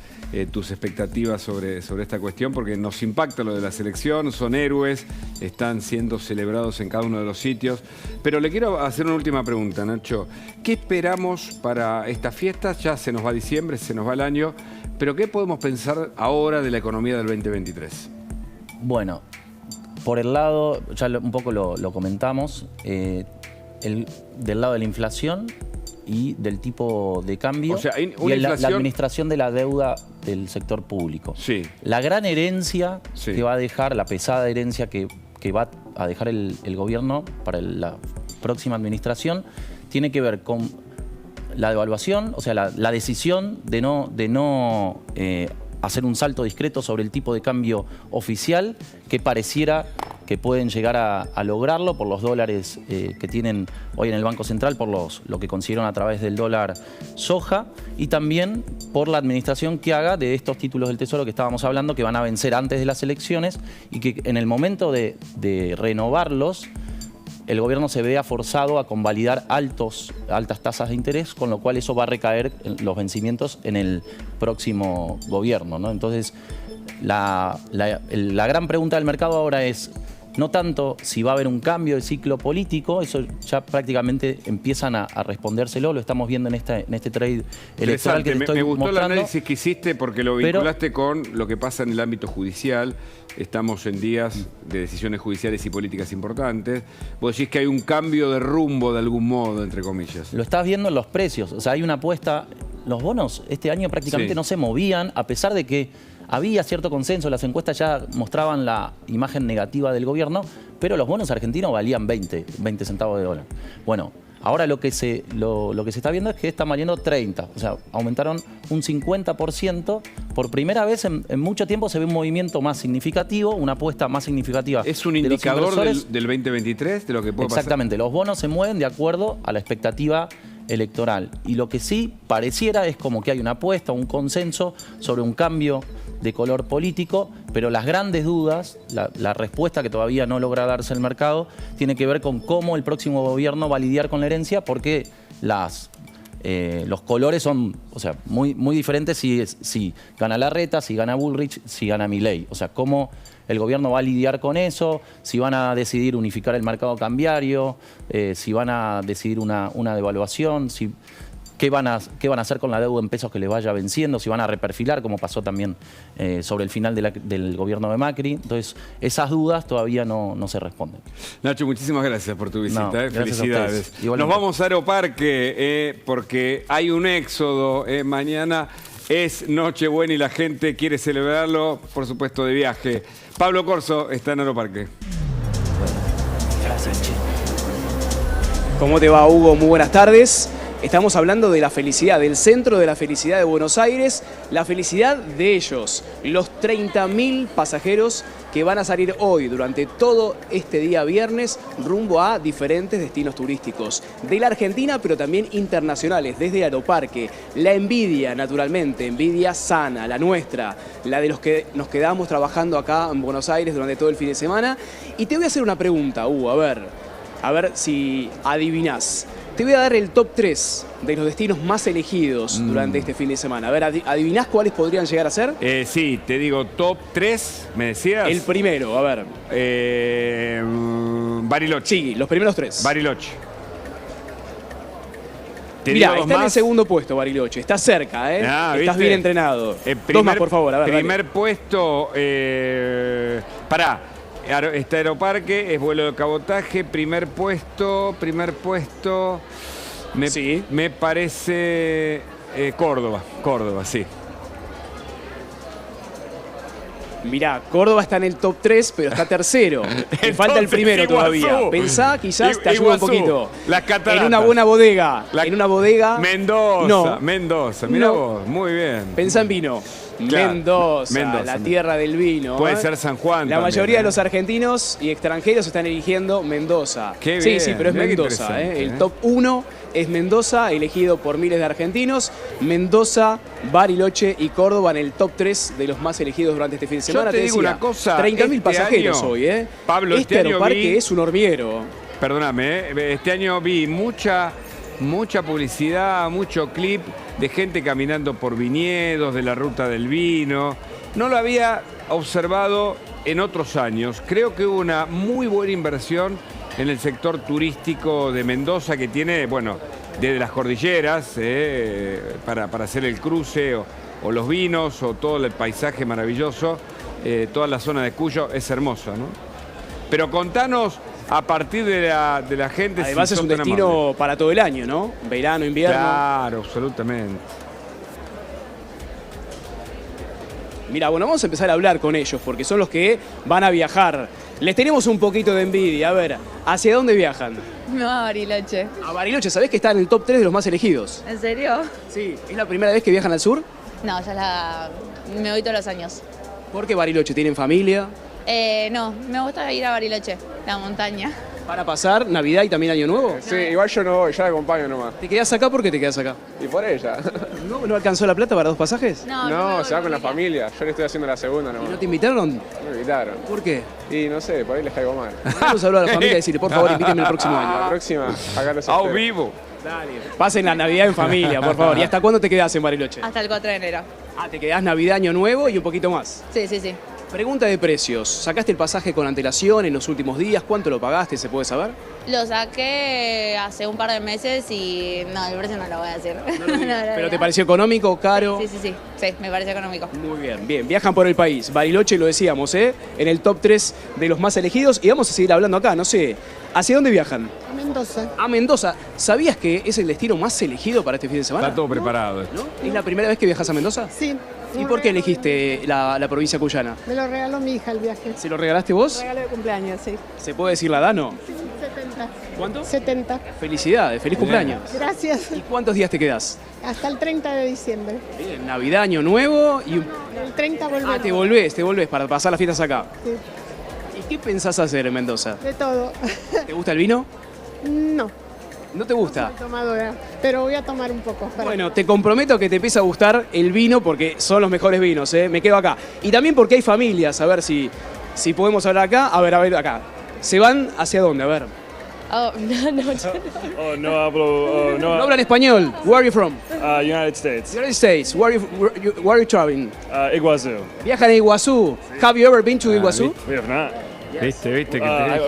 tus expectativas sobre esta cuestión, porque nos impacta lo de la selección, son héroes, están siendo celebrados en cada uno de los sitios. Pero le quiero hacer una última pregunta, Nacho. ¿Qué esperamos para estas fiestas? Ya se nos va diciembre, se nos va el año. ¿Pero qué podemos pensar ahora de la economía del 2023? Bueno, por el lado, ya un poco lo comentamos, del lado de la inflación y del tipo de cambio, o sea, y la administración de la deuda del sector público. Sí. La gran herencia que va a dejar, la pesada herencia que va a dejar el gobierno para la próxima administración, tiene que ver con la devaluación, o sea, la decisión de no hacer un salto discreto sobre el tipo de cambio oficial, que pareciera que pueden llegar a lograrlo por los dólares que tienen hoy en el Banco Central, por lo que consiguieron a través del dólar soja, y también por la administración que haga de estos títulos del Tesoro que estábamos hablando, que van a vencer antes de las elecciones, y que en el momento de renovarlos, el gobierno se vea forzado a convalidar altas tasas de interés, con lo cual eso va a recaer en los vencimientos en el próximo gobierno, ¿no? Entonces, la gran pregunta del mercado ahora es no tanto si va a haber un cambio de ciclo político, eso ya prácticamente empiezan a respondérselo, lo estamos viendo en este trade electoral que te estoy me gustó mostrando. El análisis que hiciste porque lo vinculaste con lo que pasa en el ámbito judicial. Estamos en días de decisiones judiciales y políticas importantes. Vos decís que hay un cambio de rumbo de algún modo, entre comillas. Lo estás viendo en los precios, o sea, hay una apuesta. Los bonos este año prácticamente no se movían, a pesar de que había cierto consenso, las encuestas ya mostraban la imagen negativa del gobierno, pero los bonos argentinos valían 20 centavos de dólar. Bueno, Ahora lo que se está viendo es que están valiendo 30, o sea, aumentaron un 50%. Por primera vez en mucho tiempo se ve un movimiento más significativo, una apuesta más significativa. ¿Es un indicador del 2023, de lo que puede pasar? Exactamente, los bonos se mueven de acuerdo a la expectativa electoral. Y lo que sí pareciera es como que hay una apuesta, un consenso sobre un cambio de color político, pero las grandes dudas, la respuesta que todavía no logra darse el mercado, tiene que ver con cómo el próximo gobierno va a lidiar con la herencia, porque los colores son, o sea, muy diferentes si gana Larreta, si gana Bullrich, si gana Milei. O sea, cómo el gobierno va a lidiar con eso, si van a decidir unificar el mercado cambiario, si van a decidir una devaluación, ¿qué van a hacer con la deuda en pesos que les vaya venciendo? Si van a reperfilar, como pasó también sobre el final del gobierno de Macri. Entonces, esas dudas todavía no se responden. Nacho, muchísimas gracias por tu visita. Felicidades. Nos vamos a Aeroparque porque hay un éxodo. Mañana es Nochebuena y la gente quiere celebrarlo, por supuesto, de viaje. Pablo Corso está en Aeroparque. Gracias, Che. ¿Cómo te va, Hugo? Muy buenas tardes. Estamos hablando de la felicidad, del centro de la felicidad de Buenos Aires, la felicidad de ellos, los 30.000 pasajeros que van a salir hoy durante todo este día viernes rumbo a diferentes destinos turísticos de la Argentina, pero también internacionales, desde Aeroparque. La envidia, naturalmente, envidia sana, la nuestra, la de los que nos quedamos trabajando acá en Buenos Aires durante todo el fin de semana. Y te voy a hacer una pregunta, Hugo, a ver si adivinás. Te voy a dar el top 3 de los destinos más elegidos durante este fin de semana. A ver, ¿adivinás cuáles podrían llegar a ser? Sí, te digo top 3, ¿me decías? El primero, a ver. Bariloche. Sí, los primeros 3. Bariloche. Mirá, está en el segundo puesto Bariloche. Está cerca, ¿eh? Estás bien entrenado. Dos más, por favor. A ver, primer puesto, está Aeroparque, es vuelo de cabotaje, primer puesto, me parece Córdoba, sí. Mirá, Córdoba está en el top 3, pero está tercero. Le falta el primero todavía. Pensá, quizás te ayuda un poquito. Las cataratas. En una buena bodega. Mendoza. No. Mendoza, mirá vos, muy bien. Pensá en vino. Claro. Mendoza, la tierra del vino. Puede ser San Juan. La mayoría de los argentinos y extranjeros están eligiendo Mendoza. Qué bien. Sí, pero es Mendoza. El top 1 es Mendoza, elegido por miles de argentinos. Mendoza, Bariloche y Córdoba en el top 3 de los más elegidos durante este fin de semana. Yo te digo una cosa. 30.000 pasajeros hoy, Pablo, este Aeroparque es un hormiguero. Perdóname, este año vi mucha publicidad, mucho clip de gente caminando por viñedos, de la ruta del vino. No lo había observado en otros años. Creo que hubo una muy buena inversión en el sector turístico de Mendoza, que tiene, bueno, desde las cordilleras, para hacer el cruce, o los vinos, o todo el paisaje maravilloso. Toda la zona de Cuyo es hermosa, ¿no? Pero contanos, a partir de la gente... Además es un destino para todo el año, ¿no? Verano, invierno. Claro, absolutamente. Mira, bueno, vamos a empezar a hablar con ellos, porque son los que van a viajar. Les tenemos un poquito de envidia. A ver, ¿hacia dónde viajan? No, a Bariloche. A Bariloche, ¿sabés que está en el top 3 de los más elegidos? ¿En serio? Sí. ¿Es la primera vez que viajan al sur? No, me voy todos los años. ¿Por qué Bariloche? ¿Tienen familia? No, me gusta ir a Bariloche, la montaña. ¿Para pasar Navidad y también Año Nuevo? Sí, igual yo no voy, yo la acompaño nomás. ¿Te quedás acá? ¿Por qué te quedás acá? Y por ella. ¿No alcanzó la plata para 2 pasajes? No, se va con la familia. Yo le estoy haciendo la segunda nomás. ¿Y no te invitaron? No me invitaron. ¿Por qué? Y no sé, por ahí les caigo mal. Vamos a hablar a la familia y decirle, por favor, invíteme el próximo año. La próxima, acá los ¡A vivo! Dale. Pasen la Navidad en familia, por favor. ¿Y hasta cuándo te quedás en Bariloche? Hasta el 4 de enero. Te quedás Navidad, Año Nuevo y un poquito más. Sí. Pregunta de precios. ¿Sacaste el pasaje con antelación en los últimos días? ¿Cuánto lo pagaste? ¿Se puede saber? Lo saqué hace un par de meses y no, el precio no lo voy a decir. ¿Pero te pareció económico, caro? Sí, me pareció económico. Muy bien. Viajan por el país. Bariloche, lo decíamos, en el top 3 de los más elegidos. Y vamos a seguir hablando acá, no sé. ¿Hacia dónde viajan? A Mendoza. A Mendoza. ¿Sabías que es el destino más elegido para este fin de semana? Está todo preparado. ¿No? ¿Es la primera vez que viajas a Mendoza? Sí. ¿Y por qué elegiste la provincia cuyana? Me lo regaló mi hija el viaje. ¿Se lo regalaste vos? Regalo de cumpleaños, sí. ¿Se puede decir la edad, no? Sí, 70. ¿Cuánto? 70. Felicidades, feliz cumpleaños. Gracias. ¿Y cuántos días te quedás? Hasta el 30 de diciembre. Bien, Navidad, Año Nuevo y... El 30 volvemos. Ah, te volvés para pasar las fiestas acá. Sí. ¿Y qué pensás hacer en Mendoza? De todo. ¿Te gusta el vino? No. ¿No te gusta? No soy tomadora, pero voy a tomar un poco. Bueno, te comprometo que te empiece a gustar el vino porque son los mejores vinos, ¿eh? Me quedo acá. Y también porque hay familias, a ver si podemos hablar acá. A ver, acá. ¿Se van hacia dónde? A ver. Oh, no. No hablo... no hablan español. Where are you from? United States. United States. Where are you traveling? Iguazú. Viajan a Iguazú. Have you ever been to Iguazú? We have not. Viste que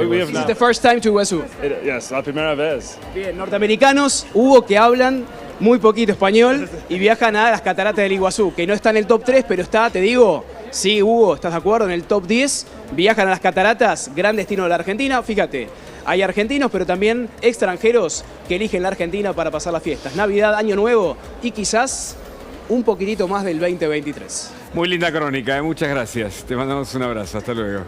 This is the first time to Iguazú. Yes, la primera vez. Bien, norteamericanos, Hugo, que hablan muy poquito español y viajan a las cataratas del Iguazú, que no está en el top 3, pero está, te digo, sí, Hugo, ¿estás de acuerdo? En el top 10, viajan a las cataratas, gran destino de la Argentina. Fíjate, hay argentinos, pero también extranjeros que eligen la Argentina para pasar las fiestas. Navidad, Año Nuevo y quizás un poquitito más del 2023. Muy linda crónica, muchas gracias. Te mandamos un abrazo, hasta luego.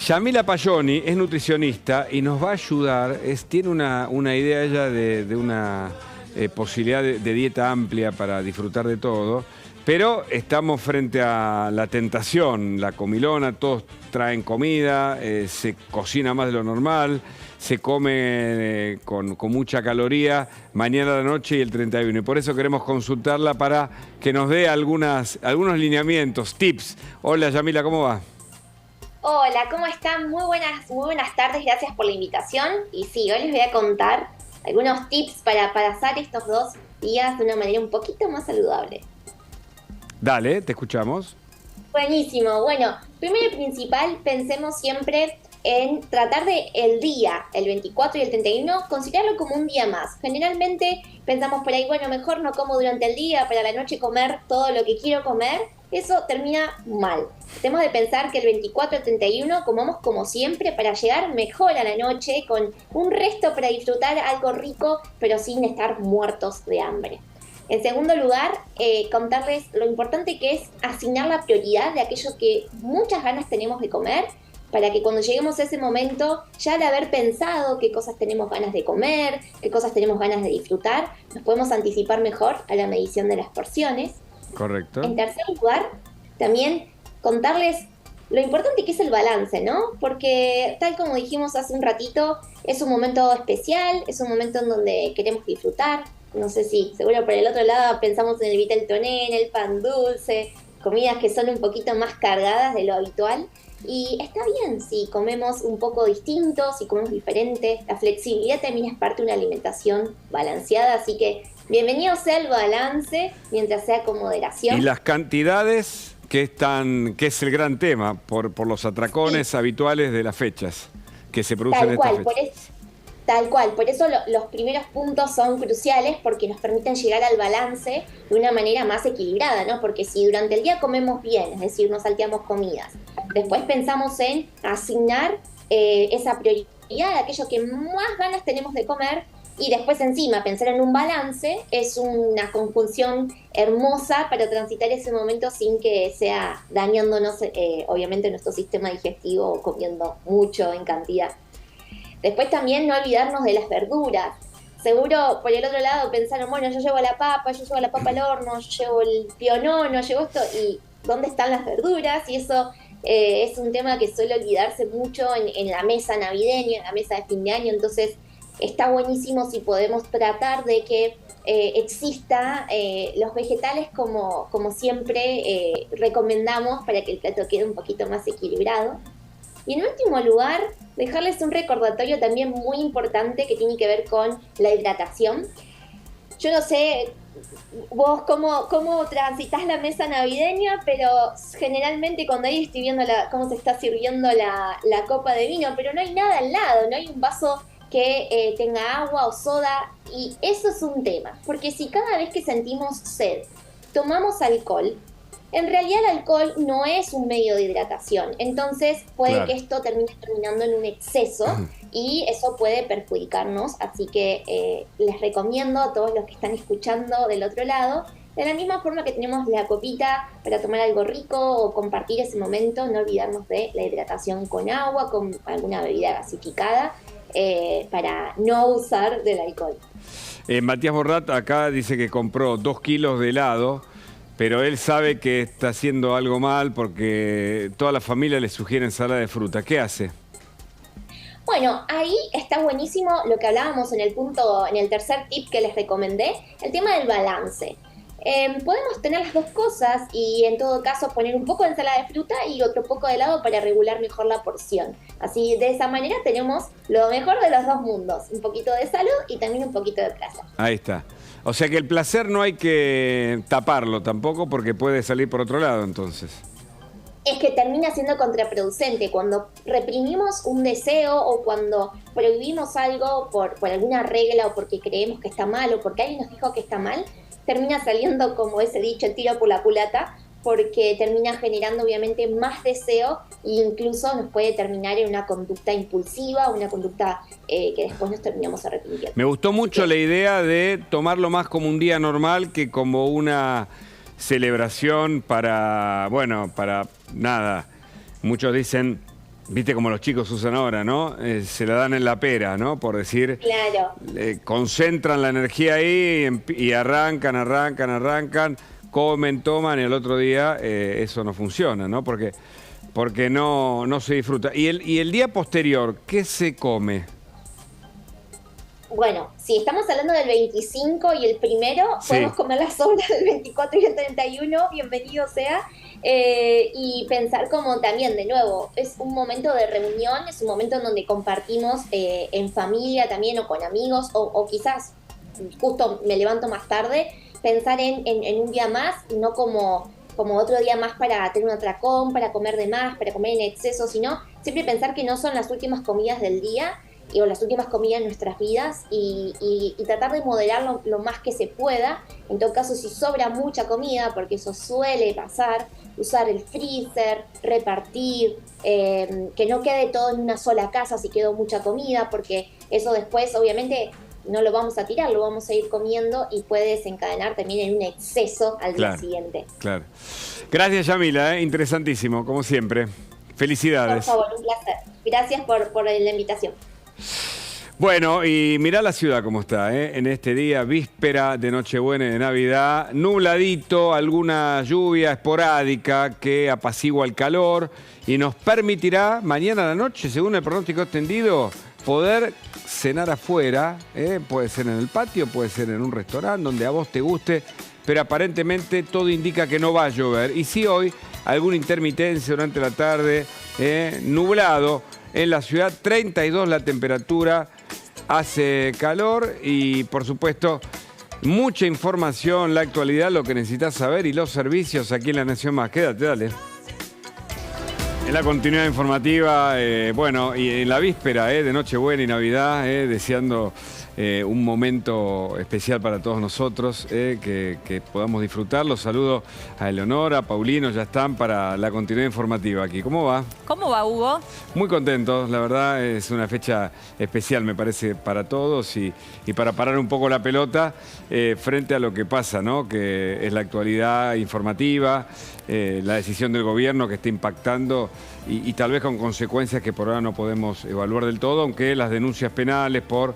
Yamila Payoni es nutricionista y nos va a ayudar, tiene una idea ella de una posibilidad de dieta amplia para disfrutar de todo, pero estamos frente a la tentación, la comilona, todos traen comida, se cocina más de lo normal, se come con mucha caloría mañana a la noche y el 31. Y por eso queremos consultarla para que nos dé algunos lineamientos, tips. Hola Yamila, ¿cómo va? Hola, ¿cómo están? Muy buenas tardes, gracias por la invitación. Y sí, hoy les voy a contar algunos tips para pasar estos 2 días de una manera un poquito más saludable. Dale, te escuchamos. Buenísimo. Bueno, primero y principal, pensemos siempre en tratar de el día, el 24 y el 31, considerarlo como un día más. Generalmente pensamos por ahí, bueno, mejor no como durante el día, para la noche comer todo lo que quiero comer. Eso termina mal. Tenemos de pensar que el 24 al 31 comamos como siempre para llegar mejor a la noche, con un resto para disfrutar algo rico, pero sin estar muertos de hambre. En segundo lugar, contarles lo importante que es asignar la prioridad de aquello que muchas ganas tenemos de comer, para que cuando lleguemos a ese momento, ya de haber pensado qué cosas tenemos ganas de comer, qué cosas tenemos ganas de disfrutar, nos podemos anticipar mejor a la medición de las porciones. Correcto. En tercer lugar, también contarles lo importante que es el balance, ¿no? Porque tal como dijimos hace un ratito, es un momento especial, es un momento en donde queremos disfrutar. No sé si, seguro por el otro lado pensamos en el vitel toné, en el pan dulce, comidas que son un poquito más cargadas de lo habitual. Y está bien si comemos un poco distinto, si comemos diferente. La flexibilidad también es parte de una alimentación balanceada, así que bienvenido sea el balance, mientras sea con moderación. Y las cantidades, que es el gran tema, por los atracones habituales de las fechas que se producen en estas fechas. Tal cual, por eso los primeros puntos son cruciales, porque nos permiten llegar al balance de una manera más equilibrada, ¿no? Porque si durante el día comemos bien, es decir, no salteamos comidas, después pensamos en asignar esa prioridad a aquello que más ganas tenemos de comer, y después encima pensar en un balance, es una conjunción hermosa para transitar ese momento sin que sea dañándonos obviamente nuestro sistema digestivo o comiendo mucho en cantidad. Después también no olvidarnos de las verduras. Seguro por el otro lado pensaron, bueno, yo llevo la papa al horno, yo llevo el pionono, llevo esto, y ¿dónde están las verduras? Y eso es un tema que suele olvidarse mucho en la mesa navideña, en la mesa de fin de año. Entonces está buenísimo si podemos tratar de que exista los vegetales como siempre recomendamos, para que el plato quede un poquito más equilibrado. Y en último lugar, dejarles un recordatorio también muy importante que tiene que ver con la hidratación. Yo no sé vos cómo transitas la mesa navideña, pero generalmente cuando ahí estoy viendo cómo se está sirviendo la copa de vino, pero no hay nada al lado, no hay un vaso que tenga agua o soda, y eso es un tema, porque si cada vez que sentimos sed tomamos alcohol, en realidad el alcohol no es un medio de hidratación, entonces puede que esto terminando en un exceso y eso puede perjudicarnos, así que les recomiendo a todos los que están escuchando del otro lado, de la misma forma que tenemos la copita para tomar algo rico o compartir ese momento, no olvidarnos de la hidratación con agua, con alguna bebida gasificada, para no usar del alcohol. Matías Borrat acá dice que compró 2 kilos de helado, pero él sabe que está haciendo algo mal porque toda la familia le sugiere ensalada de fruta. ¿Qué hace? Bueno, ahí está buenísimo lo que hablábamos en el tercer tip que les recomendé, el tema del balance. Podemos tener las dos cosas y en todo caso poner un poco de ensalada de fruta y otro poco de helado para regular mejor la porción. Así, de esa manera tenemos lo mejor de los dos mundos, un poquito de salud y también un poquito de placer. Ahí está. O sea que el placer no hay que taparlo tampoco porque puede salir por otro lado entonces. Es que termina siendo contraproducente. Cuando reprimimos un deseo o cuando prohibimos algo por alguna regla o porque creemos que está mal o porque alguien nos dijo que está mal, termina saliendo, como ese dicho, el tiro por la culata, porque termina generando obviamente más deseo e incluso nos puede terminar en una conducta impulsiva, una conducta que después nos terminamos arrepintiendo. Me gustó mucho la idea de tomarlo más como un día normal que como una celebración para, bueno, para nada. Muchos dicen, viste como los chicos usan ahora, ¿no? Se la dan en la pera, ¿no? Por decir, claro. Concentran la energía ahí y arrancan, comen, toman y el otro día eso no funciona, ¿no? Porque no se disfruta. Y el día posterior, ¿qué se come? Bueno, si estamos hablando del 25 y el primero, sí, podemos comer las sobras del 24 y el 31, bienvenido sea. Y pensar como también, de nuevo, es un momento de reunión, es un momento en donde compartimos en familia también o con amigos o quizás justo me levanto más tarde, pensar en un día más, no como otro día más para tener un atracón, para comer de más, para comer en exceso, sino siempre pensar que no son las últimas comidas del día o las últimas comidas en nuestras vidas y tratar de moderar lo más que se pueda. En todo caso, si sobra mucha comida, porque eso suele pasar, usar el freezer, repartir, que no quede todo en una sola casa si quedó mucha comida, porque eso después obviamente no lo vamos a tirar, lo vamos a ir comiendo y puede desencadenar también en un exceso al día siguiente. Claro. Gracias, Yamila, interesantísimo, como siempre. Felicidades. Por favor, un placer. Gracias por la invitación. Bueno, y mirá la ciudad cómo está, en este día, víspera de Nochebuena y de Navidad, nubladito, alguna lluvia esporádica que apacigua el calor y nos permitirá mañana a la noche, según el pronóstico extendido, poder cenar afuera, puede ser en el patio, puede ser en un restaurante, donde a vos te guste, pero aparentemente todo indica que no va a llover. Y sí, hoy alguna intermitencia durante la tarde, nublado. En la ciudad, 32 la temperatura, hace calor y, por supuesto, mucha información, la actualidad, lo que necesitas saber y los servicios aquí en La Nación Más. Quédate, dale. En la continuidad informativa, bueno, y en la víspera de Nochebuena y Navidad, deseando un momento especial para todos nosotros, que podamos disfrutarlo. Saludo a Eleonora, a Paulino, ya están para la continuidad informativa aquí. ¿Cómo va? ¿Cómo va, Hugo? Muy contentos, la verdad es una fecha especial, me parece, para todos y para parar un poco la pelota frente a lo que pasa, ¿no? Que es la actualidad informativa, la decisión del gobierno que está impactando y tal vez con consecuencias que por ahora no podemos evaluar del todo, aunque las denuncias penales por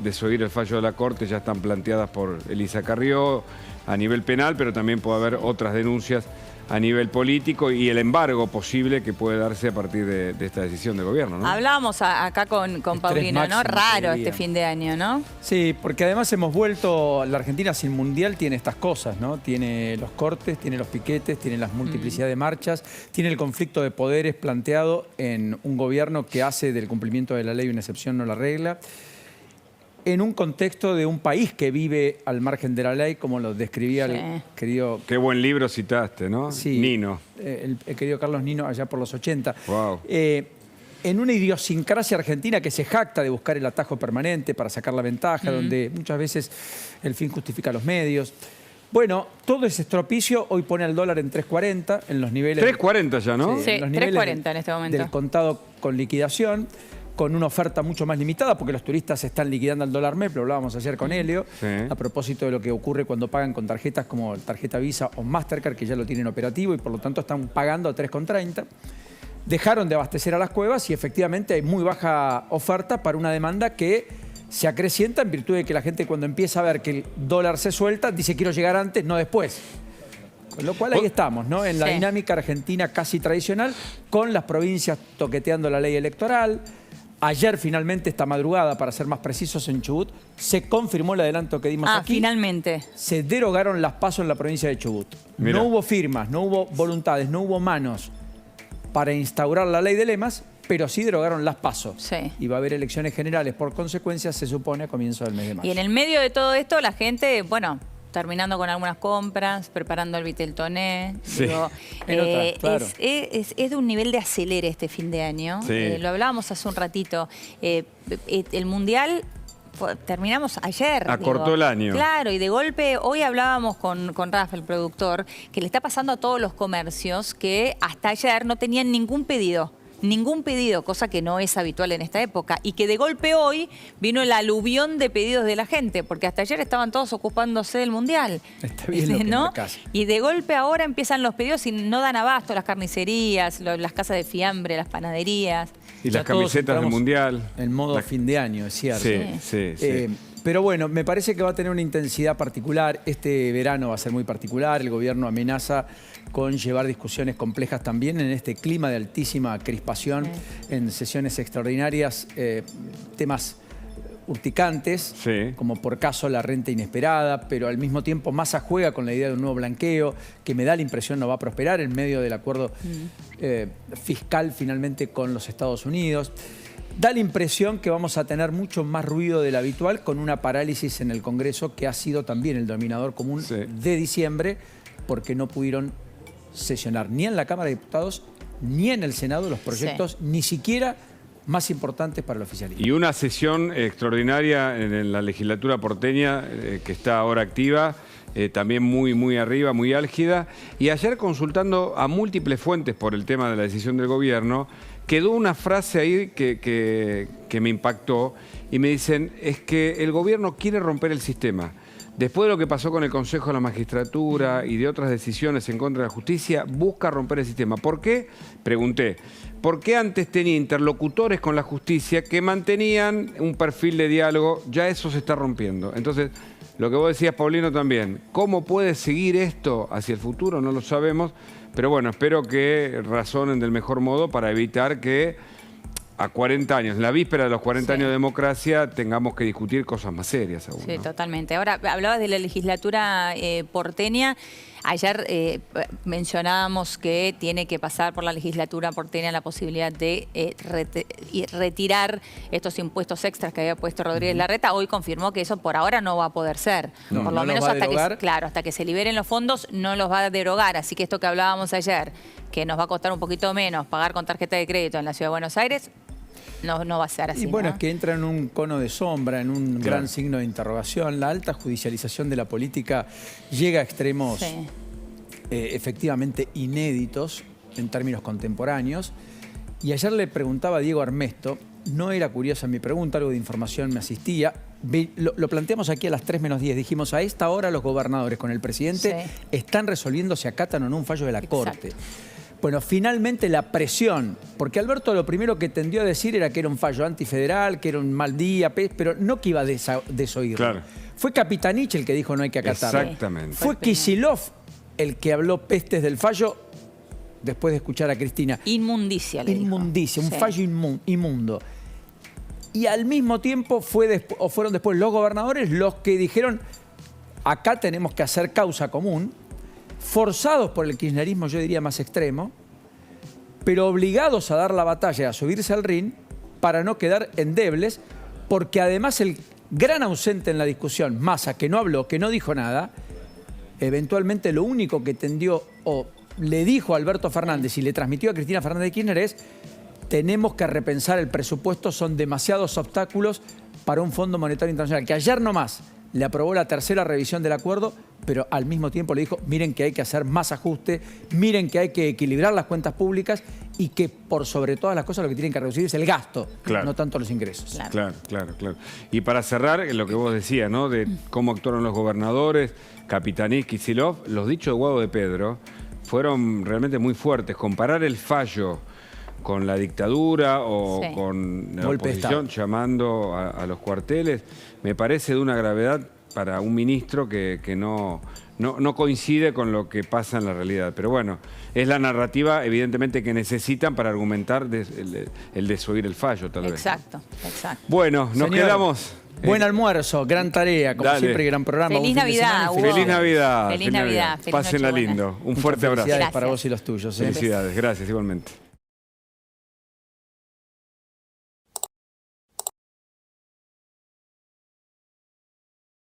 desoír el fallo de la Corte ya están planteadas por Elisa Carrió a nivel penal, pero también puede haber otras denuncias a nivel político y el embargo posible que puede darse a partir de esta decisión del gobierno, ¿no? Hablábamos acá con Paulino, ¿no? Raro este fin de año, ¿no? Sí, porque además hemos vuelto, la Argentina sin mundial tiene estas cosas, ¿no? Tiene los cortes, tiene los piquetes, tiene la multiplicidad de marchas, tiene el conflicto de poderes planteado en un gobierno que hace del cumplimiento de la ley una excepción, no la regla. En un contexto de un país que vive al margen de la ley, como lo describía el querido... Qué buen libro citaste, ¿no? Sí, Nino. El querido Carlos Nino, allá por los 80. Wow. En una idiosincrasia argentina que se jacta de buscar el atajo permanente para sacar la ventaja, donde muchas veces el fin justifica los medios. Bueno, todo ese estropicio hoy pone al dólar en 3.40, en los niveles... 3.40 ya, ¿no? Sí, 3.40 en este momento. Del contado con liquidación, con una oferta mucho más limitada, porque los turistas están liquidando al dólar MEP, lo hablábamos ayer con Helio, a propósito de lo que ocurre cuando pagan con tarjetas como tarjeta Visa o Mastercard, que ya lo tienen operativo y por lo tanto están pagando a 3.30. dejaron de abastecer a las cuevas y efectivamente hay muy baja oferta para una demanda que se acrecienta en virtud de que la gente cuando empieza a ver que el dólar se suelta, dice quiero llegar antes, no después. Con lo cual ahí estamos, ¿no? En la dinámica argentina casi tradicional, con las provincias toqueteando la ley electoral. Ayer finalmente, esta madrugada, para ser más precisos, en Chubut, se confirmó el adelanto que dimos aquí. Finalmente. Se derogaron las PASO en la provincia de Chubut. Mirá. No hubo firmas, no hubo voluntades, no hubo manos para instaurar la ley de lemas, pero sí derogaron las PASO. Sí. Y va a haber elecciones generales, por consecuencia, se supone, a comienzo del mes de mayo. Y en el medio de todo esto, la gente, bueno, terminando con algunas compras, preparando el Viteltoné. Sí. Digo, claro. Es de un nivel de acelere este fin de año. Sí. Lo hablábamos hace un ratito. El Mundial... terminamos ayer. Acortó el año. Claro, y de golpe, hoy hablábamos con Rafa, el productor, que le está pasando a todos los comercios que hasta ayer no tenían ningún pedido, cosa que no es habitual en esta época, y que de golpe hoy vino el aluvión de pedidos de la gente, porque hasta ayer estaban todos ocupándose del Mundial. Está bien lo que ¿no? me casa. Y de golpe ahora empiezan los pedidos y no dan abasto las carnicerías, las casas de fiambre, las panaderías. Y las camisetas del Mundial. En modo fin de año, es cierto. Sí. Pero bueno, me parece que va a tener una intensidad particular. Este verano va a ser muy particular. El gobierno amenaza con llevar discusiones complejas también en este clima de altísima crispación, en sesiones extraordinarias, temas urticantes, como por caso la renta inesperada, pero al mismo tiempo Massa juega con la idea de un nuevo blanqueo, que me da la impresión no va a prosperar en medio del acuerdo fiscal finalmente con los Estados Unidos. Da la impresión que vamos a tener mucho más ruido del habitual con una parálisis en el Congreso que ha sido también el denominador común de diciembre, porque no pudieron sesionar ni en la Cámara de Diputados ni en el Senado los proyectos, ni siquiera más importantes para el oficialismo. Y una sesión extraordinaria en la legislatura porteña que está ahora activa, también muy arriba, muy álgida. Y ayer, consultando a múltiples fuentes por el tema de la decisión del gobierno, quedó una frase ahí que me impactó y me dicen, es que el gobierno quiere romper el sistema. Después de lo que pasó con el Consejo de la Magistratura y de otras decisiones en contra de la justicia, busca romper el sistema. ¿Por qué? Pregunté. ¿Por qué antes tenía interlocutores con la justicia que mantenían un perfil de diálogo? Ya eso se está rompiendo. Entonces, lo que vos decías, Paulino, también. ¿Cómo puede seguir esto hacia el futuro? No lo sabemos. Pero bueno, espero que razonen del mejor modo para evitar que a 40 años, en la víspera de los 40 años de democracia, tengamos que discutir cosas más serias aún. Sí, totalmente. Ahora, hablabas de la legislatura porteña. Ayer mencionábamos que tiene que pasar por la legislatura porteña la posibilidad de retirar estos impuestos extras que había puesto Rodríguez Larreta. Hoy confirmó que eso por ahora no va a poder ser. Por lo menos hasta que se liberen los fondos no los va a derogar. Así que esto que hablábamos ayer, que nos va a costar un poquito menos pagar con tarjeta de crédito en la Ciudad de Buenos Aires, no va a ser así. Y bueno, es que entra en un cono de sombra, en un gran signo de interrogación. La alta judicialización de la política llega a extremos efectivamente inéditos en términos contemporáneos. Y ayer le preguntaba a Diego Armesto, no era curiosa mi pregunta, algo de información me asistía. Lo planteamos aquí a las 3 menos 10. Dijimos, a esta hora los gobernadores con el presidente están resolviendo si acatan o no un fallo de la Corte. Bueno, finalmente la presión, porque Alberto lo primero que tendió a decir era que era un fallo antifederal, que era un mal día, pero no que iba a desoírlo. Claro. Fue Capitanich el que dijo no hay que acatarlo. Exactamente. Fue Kicillof el que habló pestes del fallo después de escuchar a Cristina. Inmundicia, le dijo. Inmundicia, un fallo inmundo. Y al mismo tiempo fueron después los gobernadores los que dijeron acá tenemos que hacer causa común, forzados por el kirchnerismo, yo diría más extremo, pero obligados a dar la batalla, a subirse al ring para no quedar endebles, porque además el gran ausente en la discusión, Massa, que no habló, que no dijo nada, eventualmente lo único que tendió o le dijo a Alberto Fernández y le transmitió a Cristina Fernández de Kirchner es: tenemos que repensar el presupuesto, son demasiados obstáculos para un Fondo Monetario Internacional, que ayer nomás le aprobó la tercera revisión del acuerdo, pero al mismo tiempo le dijo, miren que hay que hacer más ajuste, miren que hay que equilibrar las cuentas públicas y que por sobre todas las cosas lo que tienen que reducir es el gasto, no tanto los ingresos. Claro. Y para cerrar, lo que vos decías, ¿no? De cómo actuaron los gobernadores, Capitanich, Kicillof, los dichos de Guado de Pedro fueron realmente muy fuertes. Comparar el fallo con la dictadura o Sí. con la Golpe de oposición llamando a los cuarteles, me parece de una gravedad para un ministro que no coincide con lo que pasa en la realidad. Pero bueno, es la narrativa evidentemente que necesitan para argumentar el desoír el fallo, tal vez. Exacto, exacto. Bueno, nos Señor, quedamos. Buen almuerzo, gran tarea, como Dale. siempre, gran programa. Feliz buen fin de Navidad, semana y Hugo. Feliz Navidad. Feliz Navidad, feliz Pásenla Nochebuena. lindo. Un Muchas fuerte abrazo. felicidades para vos y los tuyos. Felicidades, gracias igualmente.